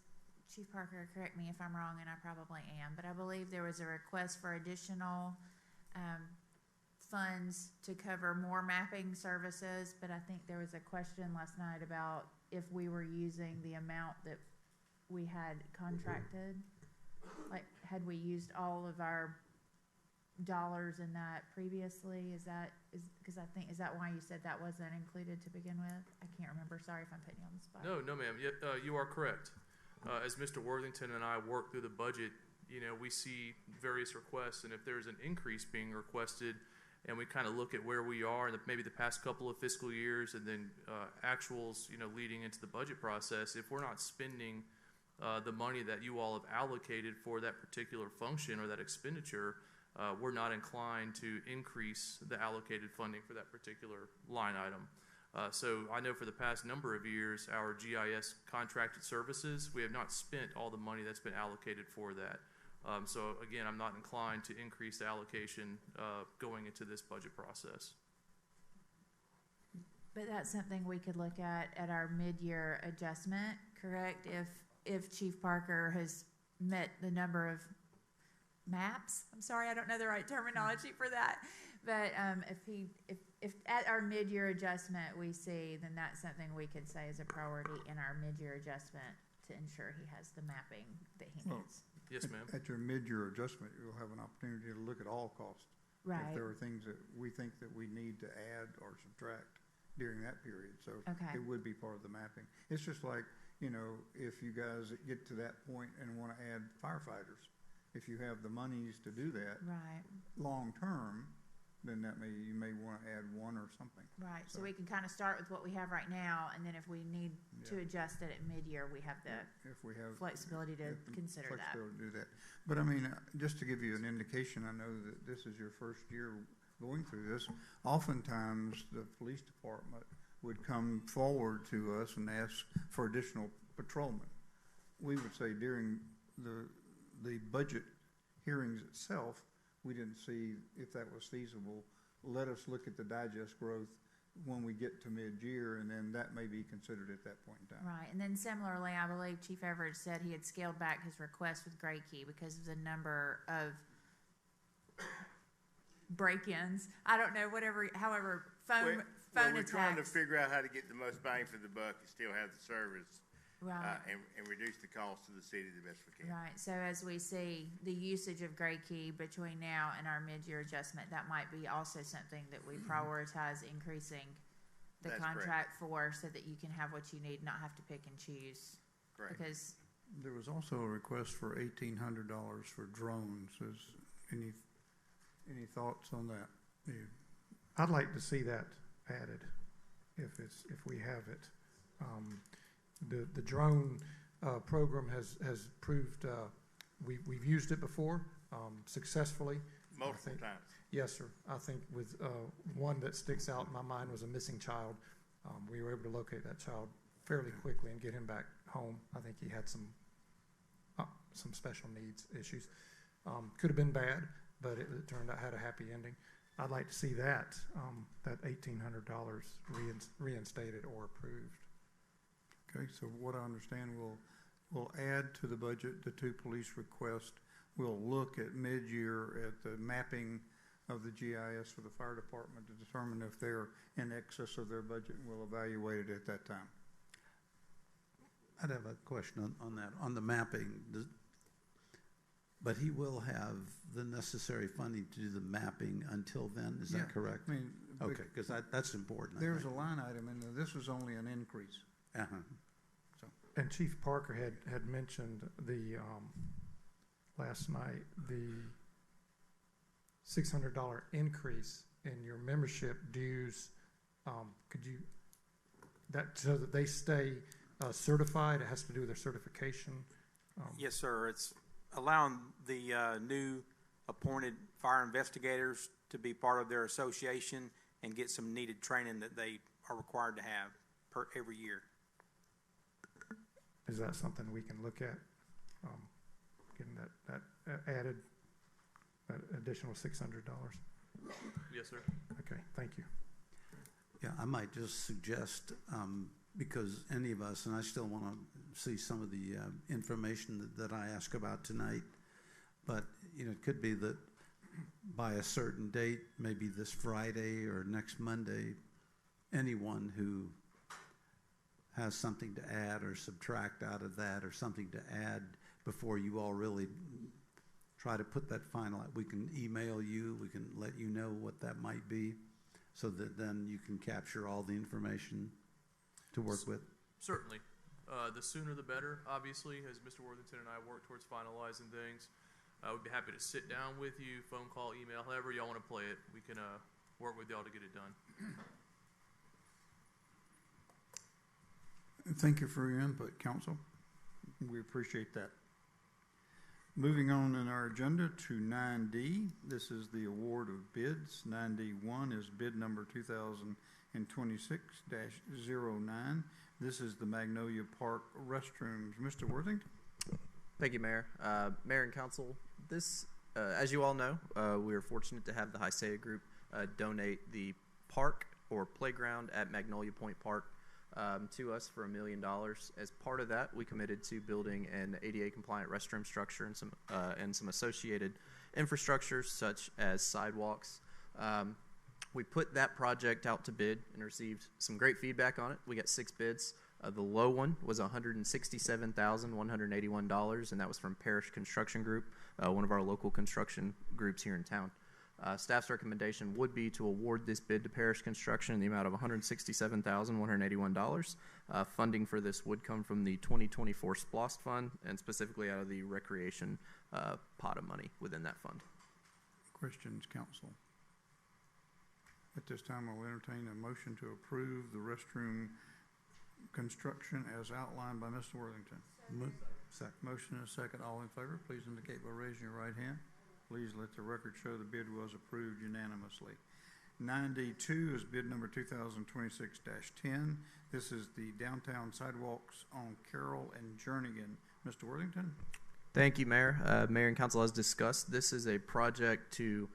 Chief Parker, correct me if I'm wrong, and I probably am, but I believe there was a request for additional funds to cover more mapping services, but I think there was a question last night about if we were using the amount that we had contracted. Like, had we used all of our dollars in that previously? Is that why you said that wasn't included to begin with? I can't remember. Sorry if I'm putting you on the spot. No, ma'am. You are correct. As Mr. Worthington and I work through the budget, we see various requests, and if there's an increase being requested, and we kind of look at where we are in maybe the past couple of fiscal years, and then actuals, leading into the budget process, if we're not spending the money that you all have allocated for that particular function or that expenditure, we're not inclined to increase the allocated funding for that particular line item. So I know for the past number of years, our GIS contracted services, we have not spent all the money that's been allocated for that. So again, I'm not inclined to increase the allocation going into this budget process. But that's something we could look at our mid-year adjustment, correct? If Chief Parker has met the number of maps, I'm sorry, I don't know the right terminology for that, but if at our mid-year adjustment we see, then that's something we could say is a priority in our mid-year adjustment to ensure he has the mapping that he needs. Yes, ma'am. At your mid-year adjustment, you'll have an opportunity to look at all costs. Right. If there are things that we think that we need to add or subtract during that period. So okay. It would be part of the mapping. It's just like, if you guys get to that point and want to add firefighters, if you have the monies to do that, right, long term, then you may want to add one or something. Right, so we can kind of start with what we have right now, and then if we need to Yeah. adjust it at mid-year, we have the If we have flexibility to consider that. flexibility to do that. But I mean, just to give you an indication, I know that this is your first year going through this. Oftentimes, the police department would come forward to us and ask for additional patrolmen. We would say during the budget hearings itself, we didn't see if that was feasible. Let us look at the digest growth when we get to mid-year, and then that may be considered at that point in time. Right, and then similarly, I believe Chief Everett said he had scaled back his request with Gray Key because of the number of break-ins. I don't know, however, phone we're trying to attacks. figure out how to get the most bang for the buck and still have the service, Right. and reduce the cost to the city the best we can. Right, so as we see the usage of Gray Key between now and our mid-year adjustment, that might be also something that we prioritize increasing the That's contract for, so that you can have what you need, not have to pick and choose. Correct. Because, There was also a request for $1,800 for drones. Is any thoughts on that? I'd like to see that added, if we have it. The drone program has proved, we've used it before successfully. Multiple times. Yes, sir. I think with one that sticks out in my mind was a missing child. We were able to locate that child fairly quickly and get him back home. I think he had some special needs issues. Could have been bad, but it turned out had a happy ending. I'd like to see that $1,800 reinstated or approved. Okay, so what I understand, we'll add to the budget the two police requests. We'll look at mid-year at the mapping of the GIS for the fire department to determine if they're in excess of their budget, and we'll evaluate it at that time. I'd have a question on that, on the mapping. But he will have the necessary funding to do the mapping until then, is Yeah, that correct? I mean, Okay, because that's important. I There's a think. line item in there. This was only an increase. Uh-huh. And Chief Parker had mentioned last night, the $600 increase in your membership dues. Could you, so that they stay certified, it has to do with their certification? Yes, sir. It's allowing the new appointed fire investigators to be part of their association and get some needed training that they are required to have every year. Is that something we can look at, getting that added, that additional $600? Yes, sir. Okay, thank you. Yeah, I might just suggest, because any of us, and I still want to see some of the information that I ask about tonight, but, it could be that by a certain date, maybe this Friday or next Monday, anyone who has something to add or subtract out of that, or something to add before you all really try to put that final, we can email you, we can let you know what that might be, so that then you can capture all the information to work with. Certainly. The sooner the better, obviously, as Mr. Worthington and I work towards finalizing things. I would be happy to sit down with you, phone call, email, however y'all want to play it. We can work with y'all to get it done. Thank you for your input, council. We appreciate that. Moving on in our agenda to 9D, this is the award of bids. 9D1 is bid number 2026-09. This is the Magnolia Park restrooms. Mr. Worthington? Thank you, Mayor. Mayor and Council, this, as you all know, we are fortunate to have the Hysea Group donate the park or playground at Magnolia Point Park to us for $1 million. As part of that, we committed to building an ADA-compliant restroom structure and some associated infrastructure, such as sidewalks. We put that project out to bid and received some great feedback on it. We got 6 bids. The low one was $167,181, and that was from Parish Construction Group, one of our local construction groups here in town. Staff's recommendation would be to award this bid to Parish Construction in the amount of $167,181. Funding for this would come from the 2024 SPLOST fund, and specifically out of the recreation pot of money within that fund. Questions, council? At this time, I'll entertain a motion to approve the restroom construction as outlined by Mr. Worthington. Motion and a second. All in favor, please indicate by raising your right hand. Please let the record show the bid was approved unanimously. 9D2 is bid number 2026-10. This is the downtown sidewalks on Carroll and Jernigan. Mr. Worthington? Thank you, Mayor. Mayor and Council, as discussed, this is a project to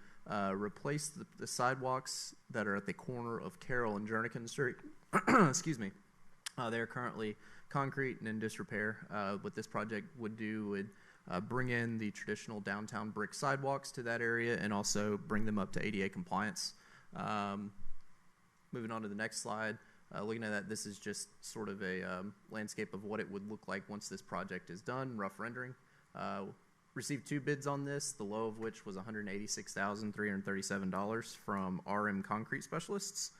replace the sidewalks that are at the corner of Carroll and Jernigan Street. Excuse me. They are currently concrete and in disrepair. What this project would do would bring in the traditional downtown brick sidewalks to that area and also bring them up to ADA compliance. Moving on to the next slide, looking at that, this is just sort of a landscape of what it would look like once this project is done, rough rendering. Received 2 bids on this, the low of which was $186,337 from RM Concrete Specialists.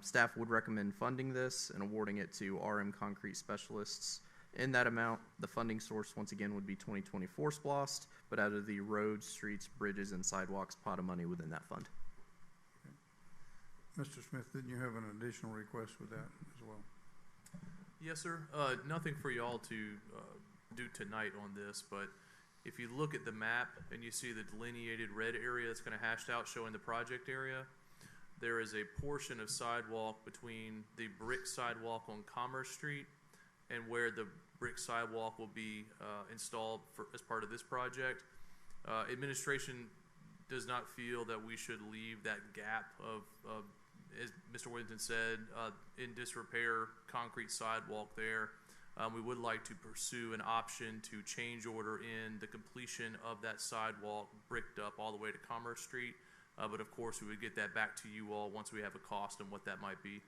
Staff would recommend funding this and awarding it to RM Concrete Specialists. In that amount, the funding source once again would be 2024 SPLOST, but out of the roads, streets, bridges, and sidewalks pot of money within that fund. Mr. Smith, didn't you have an additional request with that as well? Yes, sir. Nothing for y'all to do tonight on this, but if you look at the map and you see the delineated red area that's kind of hashed out showing the project area, there is a portion of sidewalk between the brick sidewalk on Commerce Street and where the brick sidewalk will be installed as part of this project. Administration does not feel that we should leave that gap of as Mr. Worthington said, in disrepair concrete sidewalk there. We would like to pursue an option to change order in the completion of that sidewalk bricked up all the way to Commerce Street. But of course, we would get that back to you all once we have a cost and what that might be.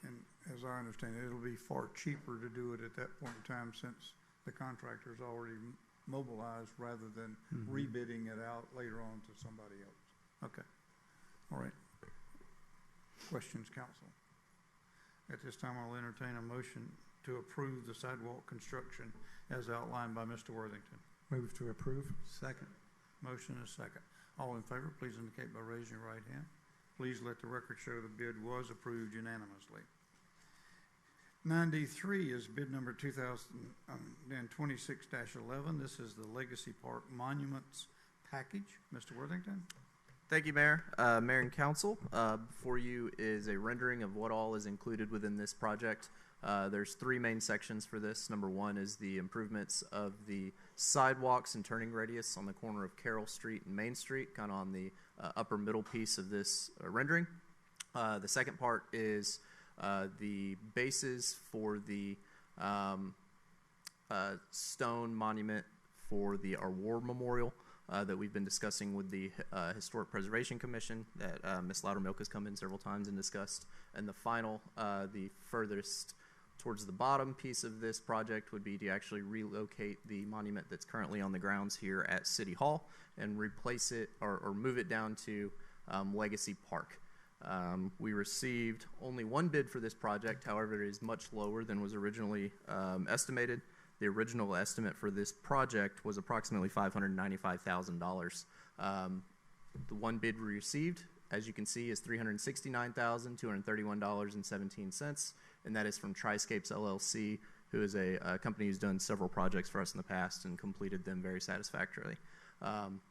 And as I understand it, it'll be far cheaper to do it at that point in time since the contractor's already mobilized rather than rebidding it out later on to somebody else. Okay. All right. Questions, council? At this time, I'll entertain a motion to approve the sidewalk construction as outlined by Mr. Worthington. Move to approve. Second. Motion and a second. All in favor, please indicate by raising your right hand. Please let the record show the bid was approved unanimously. 9D3 is bid number 2026-11. This is the Legacy Park Monuments Package. Mr. Worthington? Thank you, Mayor. Mayor and Council, before you is a rendering of what all is included within this project. There's 3 main sections for this. Number 1 is the improvements of the sidewalks and turning radius on the corner of Carroll Street and Main Street, kind of on the upper middle piece of this rendering. The second part is the bases for the stone monument for our war memorial that we've been discussing with the Historic Preservation Commission that Ms. Loudermilk has come in several times and discussed. And the final, the furthest towards the bottom piece of this project would be to actually relocate the monument that's currently on the grounds here at City Hall and replace it or move it down to Legacy Park. We received only 1 bid for this project. However, it is much lower than was originally estimated. The original estimate for this project was approximately $595,000. The 1 bid we received, as you can see, is $369,231.17, and that is from Triscapes LLC, who is a company who's done several projects for us in the past and completed them very satisfactorily.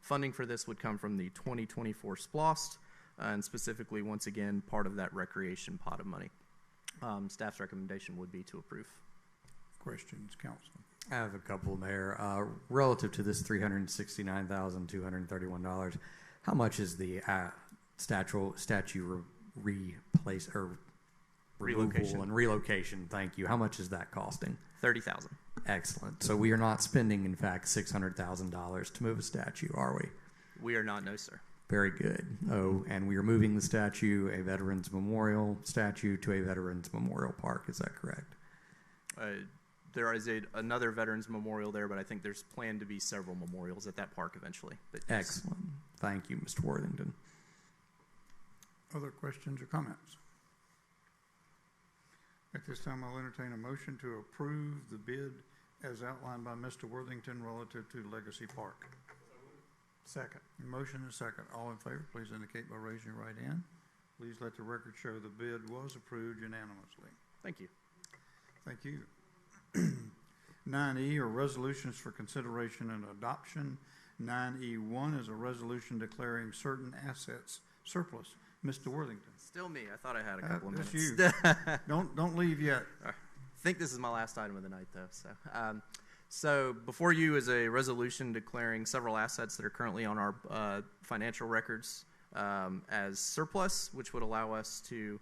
Funding for this would come from the 2024 SPLOST, and specifically, once again, part of that recreation pot of money. Staff's recommendation would be to approve. Questions, council? I have a couple, Mayor. Relative to this $369,231, how much is the statue replace or removal and relocation? Thank you. How much is that costing? $30,000. Excellent. So we are not spending, in fact, $600,000 to move a statue, are we? We are not, no, sir. Very good. Oh, and we are moving the statue, a Veterans Memorial statue, to a Veterans Memorial Park. Is that correct? There is another Veterans Memorial there, but I think there's planned to be several memorials at that park eventually. But yes. Excellent. Thank you, Mr. Worthington. Other questions or comments? At this time, I'll entertain a motion to approve the bid as outlined by Mr. Worthington relative to Legacy Park. Second. Motion and second. All in favor, please indicate by raising your right hand. Please let the record show the bid was approved unanimously. Thank you. Thank you. 9E are resolutions for consideration and adoption. 9E1 is a resolution declaring certain assets surplus. Mr. Worthington. Still me. I thought I had a couple of That's minutes. you. Don't leave yet. I think this is my last item of the night, though. So before you is a resolution declaring several assets that are currently on our financial records as surplus, which would allow us to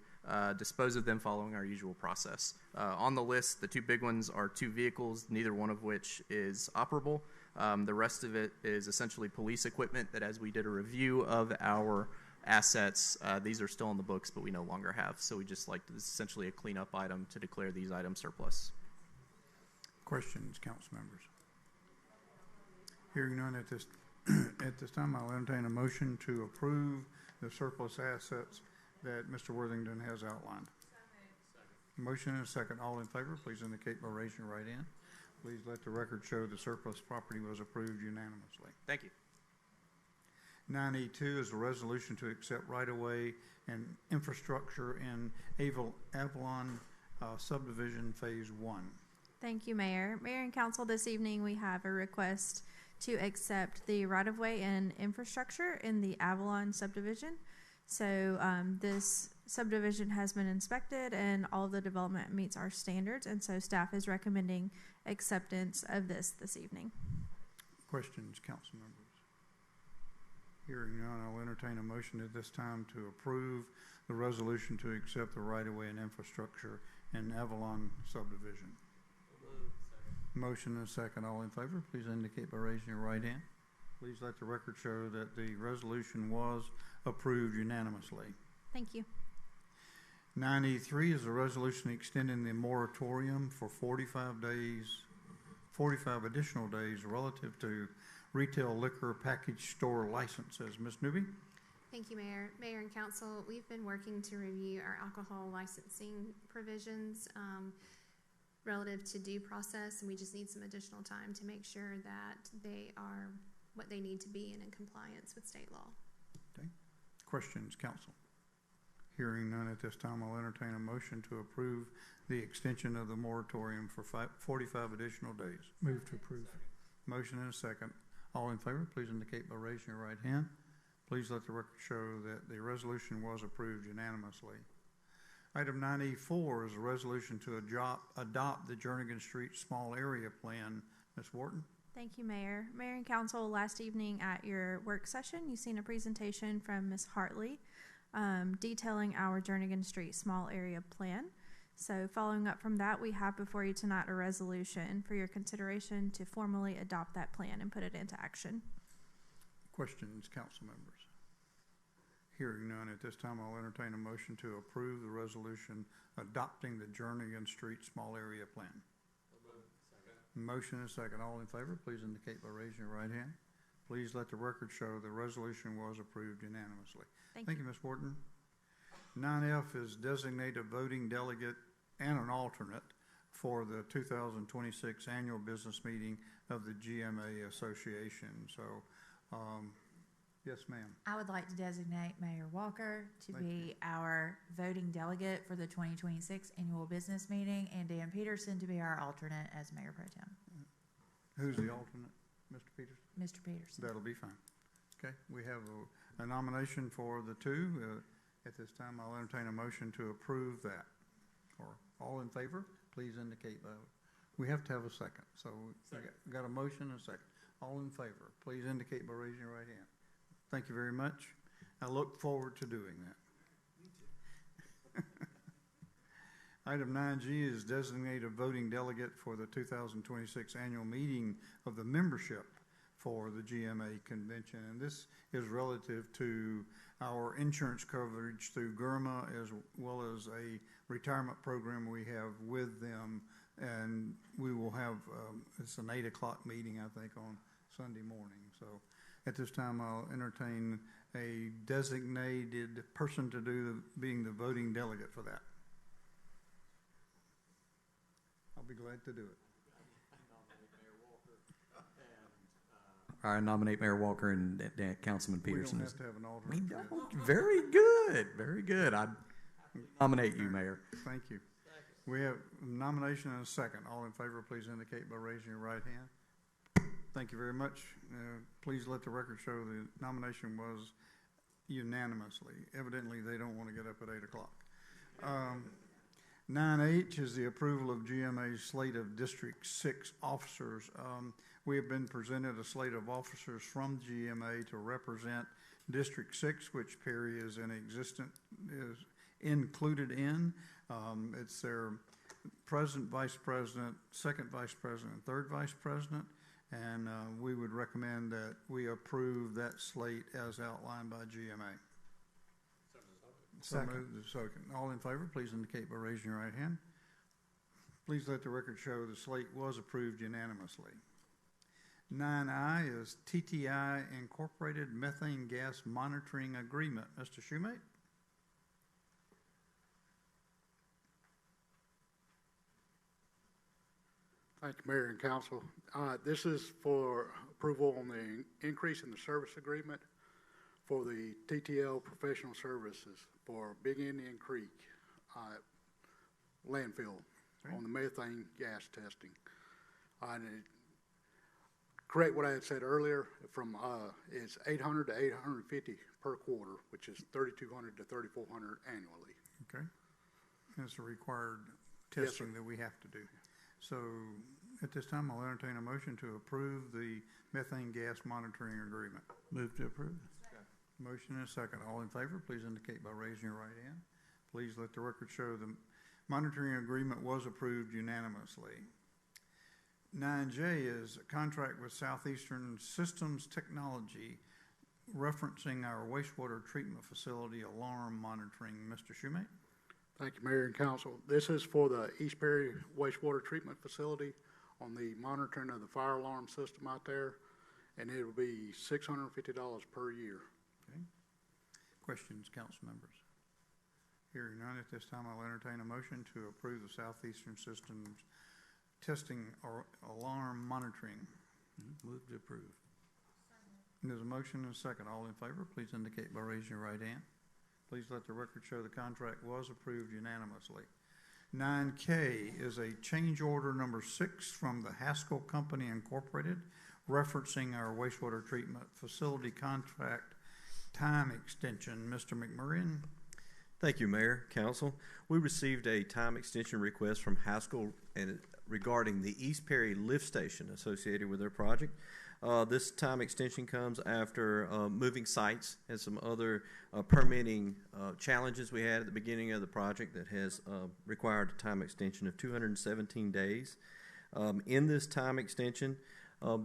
dispose of them following our usual process. On the list, the two big ones are 2 vehicles, neither one of which is operable. The rest of it is essentially police equipment that, as we did a review of our assets, these are still on the books, but we no longer have. So we just like this is essentially a cleanup item to declare these items surplus. Questions, council members? Hearing none at this at this time, I'll entertain a motion to approve the surplus assets that Mr. Worthington has outlined. Motion and a second. All in favor, please indicate by raising your right hand. Please let the record show the surplus property was approved unanimously. Thank you. 9E2 is a resolution to accept right-of-way and infrastructure in Avalon subdivision phase 1. Thank you, Mayor. Mayor and Council, this evening we have a request to accept the right-of-way and infrastructure in the Avalon subdivision. So this subdivision has been inspected and all of the development meets our standards, and so staff is recommending acceptance of this evening. Questions, council members? Hearing none, I'll entertain a motion at this time to approve the resolution to accept the right-of-way and infrastructure in Avalon subdivision. Motion and a second. All in favor, please indicate by raising your right hand. Please let the record show that the resolution was approved unanimously. Thank you. 9E3 is a resolution extending the moratorium for 45 additional days relative to retail liquor package store licenses. Ms. Newby? Thank you, Mayor. Mayor and Council, we've been working to review our alcohol licensing provisions relative to due process, and we just need some additional time to make sure that they are what they need to be and in compliance with state law. Okay. Questions, council? Hearing none at this time, I'll entertain a motion to approve the extension of the moratorium for 45 additional days. Move to approve. Motion and a second. All in favor, please indicate by raising your right hand. Please let the record show that the resolution was approved unanimously. Item 9E4 is a resolution to adopt the Jernigan Street Small Area Plan. Ms. Wharton? Thank you, Mayor. Mayor and Council, last evening at your work session, you've seen a presentation from Ms. Hartley detailing our Jernigan Street Small Area Plan. So following up from that, we have before you tonight a resolution for your consideration to formally adopt that plan and put it into action. Questions, council members? Hearing none at this time, I'll entertain a motion to approve the resolution adopting the Jernigan Street Small Area Plan. Motion and a second. All in favor, please indicate by raising your right hand. Please let the record show the resolution was approved unanimously. Thank you, Ms. Wharton. 9F is designate a voting delegate and an alternate for the 2026 annual business meeting of the GMA Association. So, yes, ma'am. I would like to designate Mayor Walker to be our voting delegate for the 2026 annual business meeting, and Dan Peterson to be our alternate as Mayor Pro Tem. Who's the alternate? Mr. Peterson? Mr. Peterson. That'll be fine. Okay, we have a nomination for the two. At this time, I'll entertain a motion to approve that. Or all in favor, please indicate by. We have to have a second. So we got a motion and a second. All in favor, please indicate by raising your right hand. Thank you very much. I look forward to doing that. Item 9G is designate a voting delegate for the 2026 annual meeting of the membership for the GMA convention. And this is relative to our insurance coverage through GERMA, as well as a retirement program we have with them. And we will have, it's an 8 o'clock meeting, I think, on Sunday morning. So at this time, I'll entertain a designated person to do being the voting delegate for that. I'll be glad to do it. I nominate Mayor Walker and Councilman Peterson. We don't have to have an alternate. We don't. Very good. Very good. I nominate you, Mayor. Thank you. We have a nomination and a second. All in favor, please indicate by raising your right hand. Thank you very much. Please let the record show the nomination was unanimously. Evidently, they don't want to get up at 8 o'clock. 9H is the approval of GMA's slate of District 6 officers. We have been presented a slate of officers from GMA to represent District 6, which Perry is included in. It's their president, vice president, second vice president, third vice president, and we would recommend that we approve that slate as outlined by GMA. So moved. Second. All in favor, please indicate by raising your right hand. Please let the record show the slate was approved unanimously. 9I is TTI Incorporated Methane Gas Monitoring Agreement. Mr. Shoemate? Thank you, Mayor and Council. This is for approval on the increase in the service agreement for the TTL professional services for Big Indian Creek landfill on the methane gas testing. Correct what I had said earlier, from it's 800 to 850 per quarter, which is 3,200 to 3,400 annually. Okay. That's a required testing that we have to do. So at this time, I'll entertain a motion to approve the methane gas monitoring agreement. Move to approve. Motion and a second. All in favor, please indicate by raising your right hand. Please let the record show the monitoring agreement was approved unanimously. 9J is a contract with Southeastern Systems Technology referencing our wastewater treatment facility alarm monitoring. Mr. Shoemate? Thank you, Mayor and Council. This is for the East Perry wastewater treatment facility on the monitoring of the fire alarm system out there, and it will be $650 per year. Okay. Questions, council members? Hearing none, at this time I'll entertain a motion to approve the Southeastern Systems testing or alarm monitoring. Move to approve. There's a motion and a second. All in favor, please indicate by raising your right hand. Please let the record show the contract was approved unanimously. 9K is a change order number 6 from the Haskell Company Incorporated, referencing our wastewater treatment facility contract time extension. Mr. McMurrin? Thank you, Mayor, Council. We received a time extension request from Haskell regarding the East Perry lift station associated with their project. This time extension comes after moving sites and some other permitting challenges we had at the beginning of the project that has required a time extension of 217 days. In this time extension,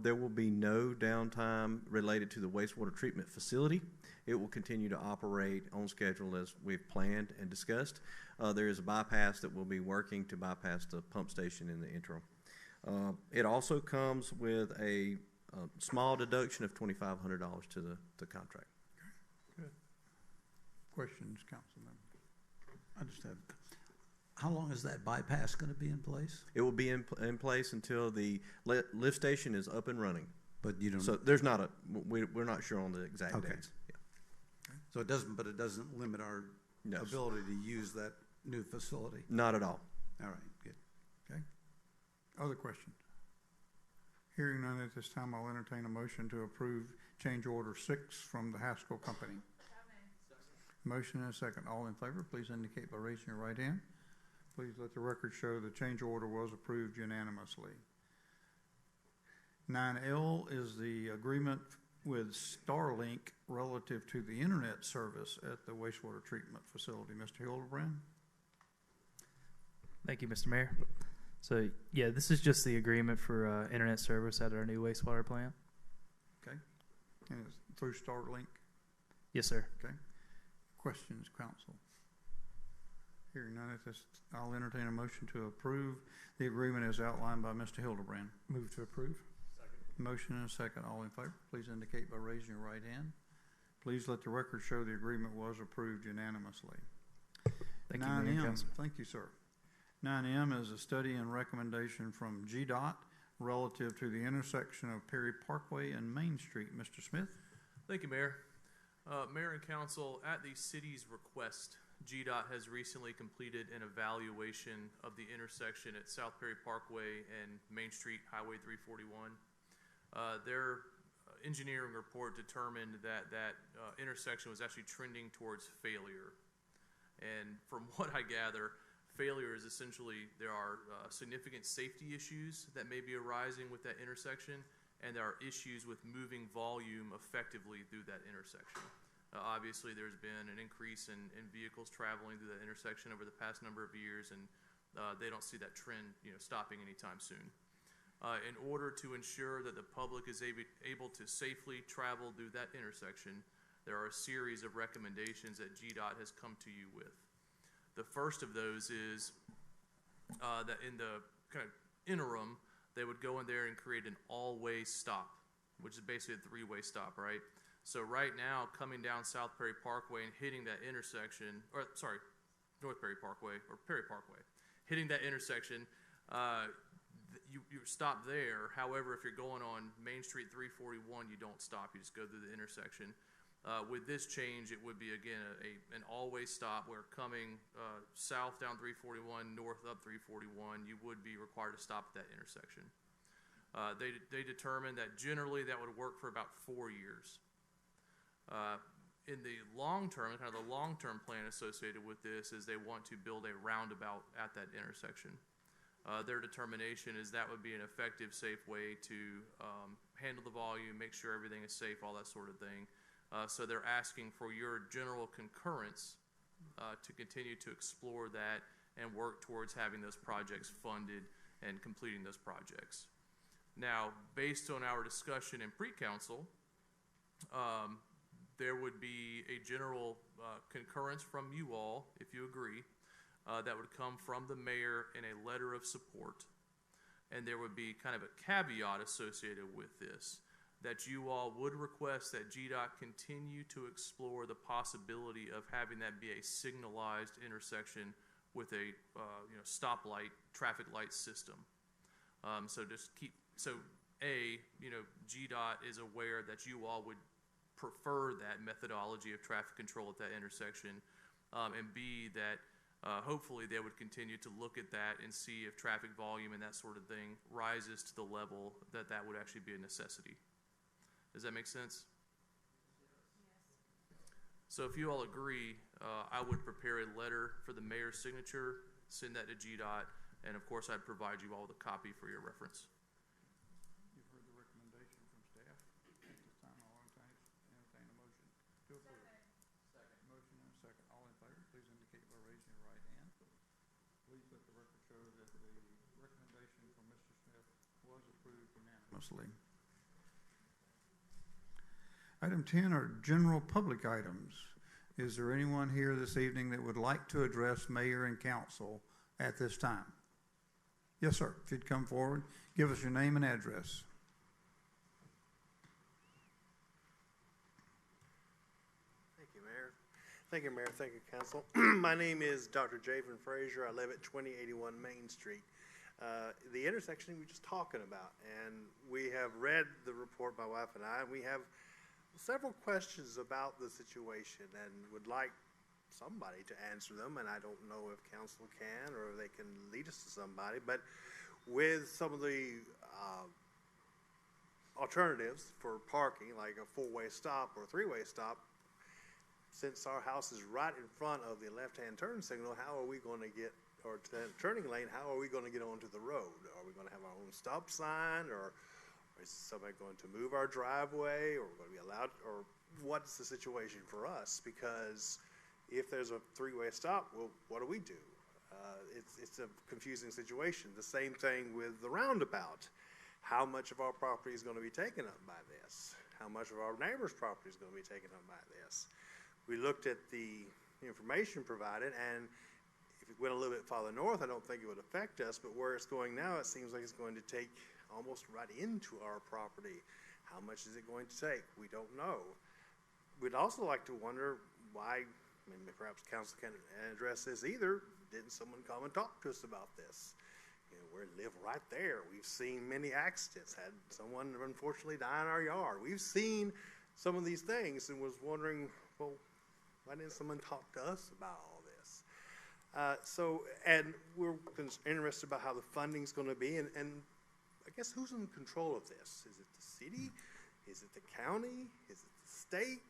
there will be no downtime related to the wastewater treatment facility. It will continue to operate on schedule as we've planned and discussed. There is a bypass that will be working to bypass the pump station in the interim. It also comes with a small deduction of $2,500 to the contract. Good. Questions, council member? Understood. How long is that bypass going to be in place? It will be in place until the lift station is up and running. But you don't. So there's not we're not sure on the exact dates. Yeah. Okay. So it doesn't limit our ability to use that new facility. Not at all. All right. Good. Okay. Other questions? Hearing none at this time, I'll entertain a motion to approve change order 6 from the Haskell Company. Motion and a second. All in favor, please indicate by raising your right hand. Please let the record show the change order was approved unanimously. 9L is the agreement with Starlink relative to the internet service at the wastewater treatment facility. Mr. Hildebrand? Thank you, Mr. Mayor. So, yeah, this is just the agreement for internet service at our new wastewater plant. Okay. And it's through Starlink? Yes, sir. Okay. Questions, council? Hearing none at this, I'll entertain a motion to approve the agreement as outlined by Mr. Hildebrand. Move to approve. Second. Motion and a second. All in favor, please indicate by raising your right hand. Please let the record show the agreement was approved unanimously. Thank you, Mayor and Council. Thank you, sir. 9M is a study and recommendation from GDOT relative to the intersection of Perry Parkway and Main Street. Mr. Smith? Thank you, Mayor. Mayor and Council, at the city's request, GDOT has recently completed an evaluation of the intersection at South Perry Parkway and Main Street Highway 341. Their engineering report determined that intersection was actually trending towards failure. And from what I gather, failure is essentially there are significant safety issues that may be arising with that intersection, and there are issues with moving volume effectively through that intersection. Obviously, there's been an increase in vehicles traveling through that intersection over the past number of years, and they don't see that trend stopping anytime soon. In order to ensure that the public is able to safely travel through that intersection, there are a series of recommendations that GDOT has come to you with. The first of those is that in the kind of interim, they would go in there and create an all-way stop, which is basically a three-way stop, right? So right now, coming down South Perry Parkway and hitting that intersection, or sorry, North Perry Parkway or Perry Parkway, hitting that intersection, you stop there. However, if you're going on Main Street 341, you don't stop. You just go through the intersection. With this change, it would be, again, an all-way stop where coming south down 341, north up 341, you would be required to stop at that intersection. They determined that generally that would work for about 4 years. In the long term, kind of the long-term plan associated with this is they want to build a roundabout at that intersection. Their determination is that would be an effective, safe way to handle the volume, make sure everything is safe, all that sort of thing. So they're asking for your general concurrence to continue to explore that and work towards having those projects funded and completing those projects. Now, based on our discussion in pre-council, there would be a general concurrence from you all, if you agree, that would come from the mayor in a letter of support. And there would be kind of a caveat associated with this, that you all would request that GDOT continue to explore the possibility of having that be a signalized intersection with a stoplight, traffic light system. GDOT is aware that you all would prefer that methodology of traffic control at that intersection, and B, that hopefully they would continue to look at that and see if traffic volume and that sort of thing rises to the level that that would actually be a necessity. Does that make sense? So if you all agree, I would prepare a letter for the mayor's signature, send that to GDOT, and of course I'd provide you all with a copy for your reference. You've heard the recommendation from staff. At this time, I'll entertain a motion to approve. Second. Motion and a second. All in favor, please indicate by raising your right hand. Please let the record show that the recommendation from Mr. Smith was approved unanimously. Item 10 are general public items. Is there anyone here this evening that would like to address mayor and council at this time? Yes, sir. If you'd come forward, give us your name and address. Thank you, Mayor. Thank you, Mayor. Thank you, Council. My name is Dr. Javen Frazier. I live at 2081 Main Street. The intersection we were just talking about, and we have read the report, my wife and I, and we have several questions about the situation and would like somebody to answer them, and I don't know if council can or if they can lead us to somebody, but with some of the alternatives for parking, like a four-way stop or a three-way stop, since our house is right in front of the left-hand turn signal, how are we going to get, or to that turning lane, how are we going to get onto the road? Are we going to have our own stop sign, or is somebody going to move our driveway, or going to be allowed, or what's the situation for us? Because if there's a three-way stop, well, what do we do? It's a confusing situation. The same thing with the roundabout. How much of our property is going to be taken up by this? How much of our neighbor's property is going to be taken up by this? We looked at the information provided, and if it went a little bit farther north, I don't think it would affect us, but where it's going now, it seems like it's going to take almost right into our property. How much is it going to take? We don't know. We'd also like to wonder why, I mean, perhaps council can address this either. Didn't someone come and talk to us about this? we live right there. We've seen many accidents, had someone unfortunately die in our yard. We've seen some of these things and was wondering, well, why didn't someone talk to us about all this? And we're interested about how the funding's going to be, and I guess who's in control of this? Is it the city? Is it the county? Is it the state?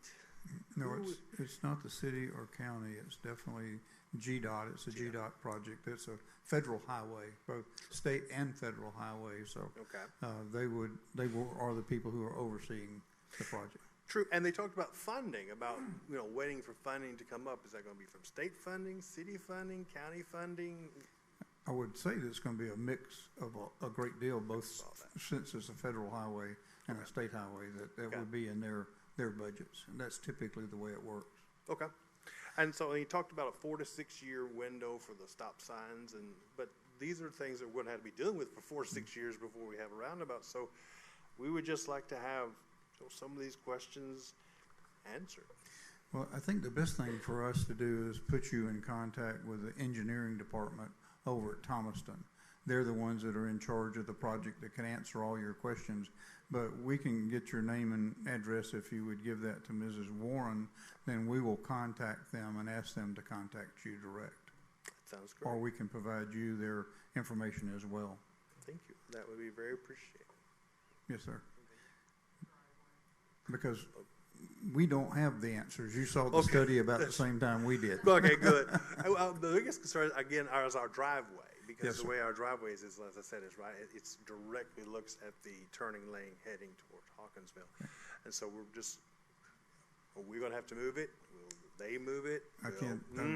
No, it's not the city or county. It's definitely GDOT. It's a GDOT project. It's a federal highway, both state and federal highway. So they are the people who are overseeing the project. True, and they talked about funding, about waiting for funding to come up. Is that going to be from state funding, city funding, county funding? I would say that it's going to be a mix of a great deal, both since it's a federal highway and a state highway, that would be in their budgets, and that's typically the way it works. Okay. And so he talked about a 4 to 6 year window for the stop signs, but these are things that we're going to have to be dealing with for 4 to 6 years before we have a roundabout. So we would just like to have some of these questions answered. Well, I think the best thing for us to do is put you in contact with the engineering department over at Thomaston. They're the ones that are in charge of the project that can answer all your questions. But we can get your name and address. If you would give that to Mrs. Warren, then we will contact them and ask them to contact you direct. Sounds great. Or we can provide you their information as well. Thank you. That would be very appreciated. Yes, sir. Because we don't have the answers. You saw the study about the same time we did. Okay, good. The biggest concern, again, is our driveway. Because the way our driveway is, as I said, is right. It directly looks at the turning lane heading toward Hawkinsville. Okay. And so are we going to have to move it? Will they move it? I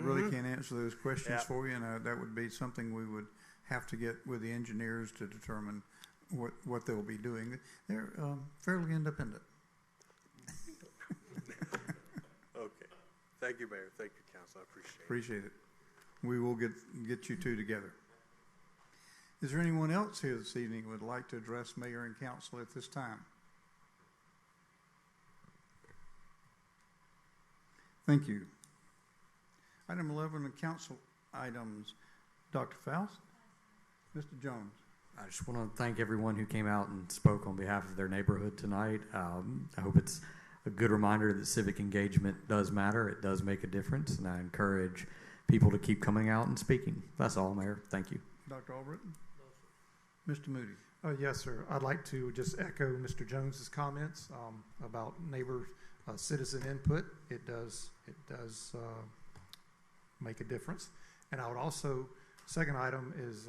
really can't answer those questions for you, and that would be something we would have to get with the engineers to determine what they'll be doing. They're fairly independent. Okay. Thank you, Mayor. Thank you, Council. I Appreciate it. We will get you two together. Is there anyone else here this evening who would like to address Mayor and Council at this time? Thank you. Item 11, Council items. Dr. Faust? Mr. Jones? I just want to thank everyone who came out and spoke on behalf of their neighborhood tonight. I hope it's a good reminder that civic engagement does matter. It does make a difference, and I encourage people to keep coming out and speaking. That's all, Mayor. Thank you. Dr. Albritton? Mr. Moody? Yes, sir. I'd like to just echo Mr. Jones's comments about neighbor citizen input. It does make a difference. And I would also, second item is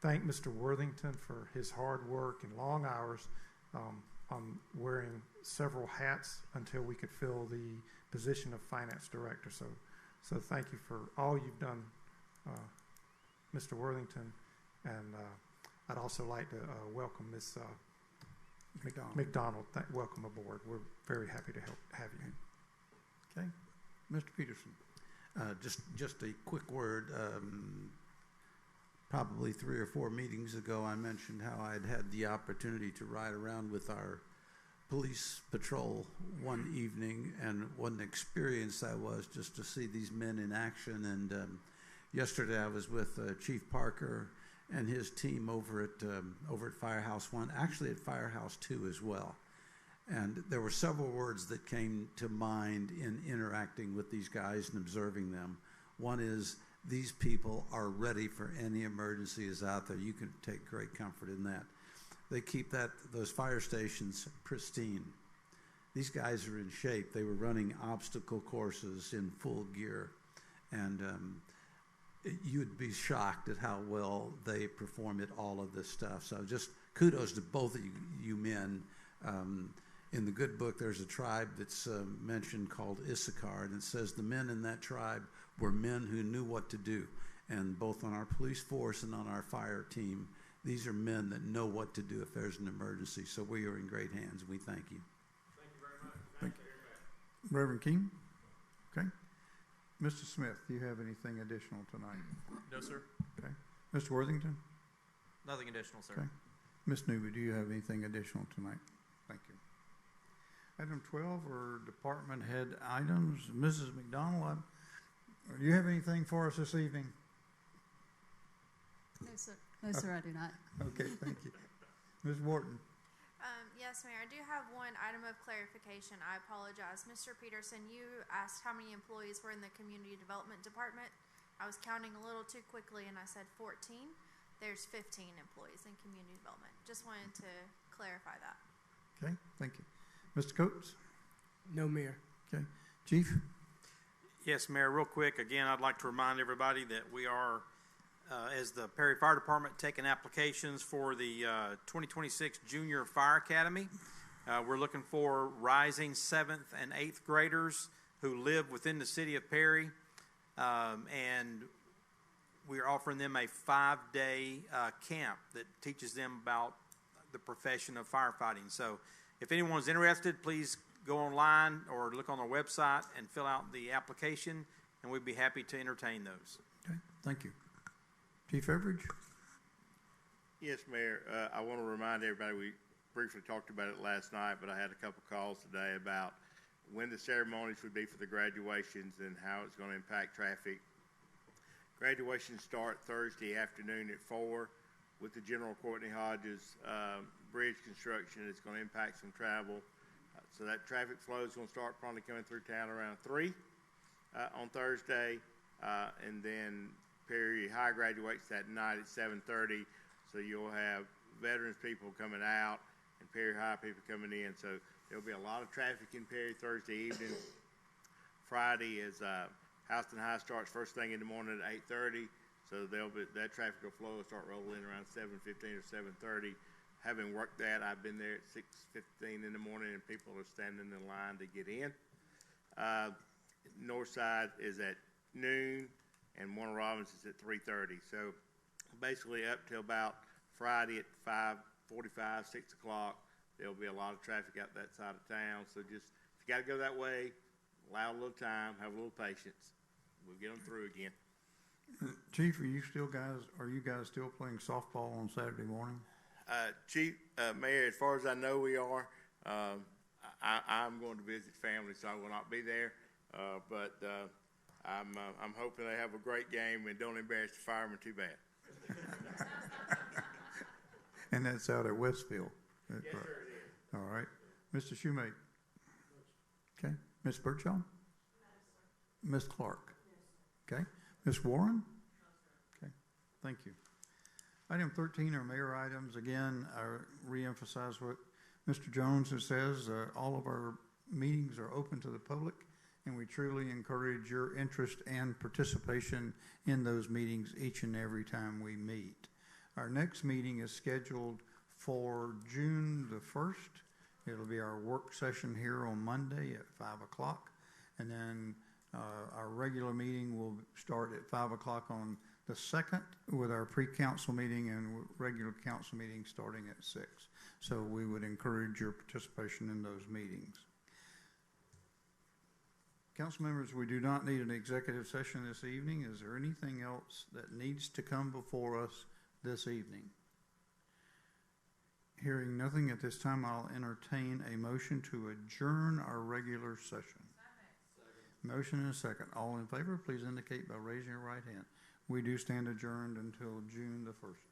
thank Mr. Worthington for his hard work and long hours on wearing several hats until we could fill the position of finance director. So thank you for all you've done, Mr. Worthington. And I'd also like to welcome Ms. McDonald. Welcome aboard. We're very happy to have you. Okay. Mr. Peterson. Just a quick word. Probably 3 or 4 meetings ago, I mentioned how I'd had the opportunity to ride around with our police patrol one evening, and what an experience that was just to see these men in action. And yesterday I was with Chief Parker and his team over at Firehouse 1, actually at Firehouse 2 as well. And there were several words that came to mind in interacting with these guys and observing them. One is, these people are ready for any emergency is out there. You can take great comfort in that. They keep those fire stations pristine. These guys are in shape. They were running obstacle courses in full gear. And you'd be shocked at how well they perform at all of this stuff. So just kudos to both of you men. In the good book, there's a tribe that's mentioned called Issachar, and it says the men in that tribe were men who knew what to do. And both on our police force and on our fire team, these are men that know what to do if there's an emergency. So we are in great hands, and we thank you. Thank you very much. Thank you. Reverend King? Okay. Mr. Smith, do you have anything additional tonight? No, sir. Okay. Mr. Worthington? Nothing additional, sir. Okay. Ms. Newby, do you have anything additional tonight? Thank you. Item 12 are department head items. Mrs. McDonald, do you have anything for us this evening? No, sir. No, sir, I do not. Okay, thank you. Ms. Wharton? Yes, Mayor, I do have one item of clarification. I apologize. Mr. Peterson, you asked how many employees were in the Community Development Department. I was counting a little too quickly and I said 14. There's 15 employees in Community Development. Just wanted to clarify that. Okay, thank you. Mr. Coates? No, Mayor. Okay. Chief? Yes, Mayor, real quick, again, I'd like to remind everybody that we are, as the Perry Fire Department, taking applications for the 2026 Junior Fire Academy. We're looking for rising 7th and 8th graders who live within the city of Perry, and we're offering them a 5-day camp that teaches them about the profession of firefighting. So if anyone's interested, please go online or look on our website and fill out the application, and we'd be happy to entertain those. Okay, thank you. Chief Everidge? Yes, Mayor. I want to remind everybody, we briefly talked about it last night, but I had a couple calls today about when the ceremonies would be for the graduations and how it's going to impact traffic. Graduations start Thursday afternoon at 4 with the General Courtney Hodges bridge construction. It's going to impact some travel. So that traffic flow is going to start probably coming through town around 3 on Thursday, and then Perry High graduates that night at 7:30. So you'll have veterans people coming out and Perry High people coming in. So there'll be a lot of traffic in Perry Thursday evening. Friday is Houston High starts first thing in the morning at 8:30. So that traffic will flow and start rolling around 7:15 or 7:30. Having worked that, I've been there at 6:15 in the morning, and people are standing in line to get in. North side is at noon, and Warner Robins is at 3:30. So basically up till about Friday at 5:45, 6 o'clock, there'll be a lot of traffic out that side of town. So just, if you got to go that way, allow a little time, have a little patience. We'll get them through again. Chief, are you guys still playing softball on Saturday morning? Chief, Mayor, as far as I know we are, I'm going to visit family, so I will not be there. But I'm hoping they have a great game and don't embarrass the firemen too bad. And that's out at Westfield. Yes, sir, it is. All right. Mr. Shoemate? Okay. Ms. Birchall? Ms. Clark? Okay. Ms. Warren? Okay. Thank you. Item 13 are mayor items. Again, I reemphasize what Mr. Jones has says. All of our meetings are open to the public, and we truly encourage your interest and participation in those meetings each and every time we meet. Our next meeting is scheduled for June the 1st. It'll be our work session here on Monday at 5 o'clock. And then our regular meeting will start at 5 o'clock on the 2nd with our pre-council meeting and regular council meeting starting at 6. So we would encourage your participation in those meetings. Council members, we do not need an executive session this evening. Is there anything else that needs to come before us this evening? Hearing nothing at this time, I'll entertain a motion to adjourn our regular session. Motion and a second. All in favor, please indicate by raising your right hand. We do stand adjourned until June the 1st.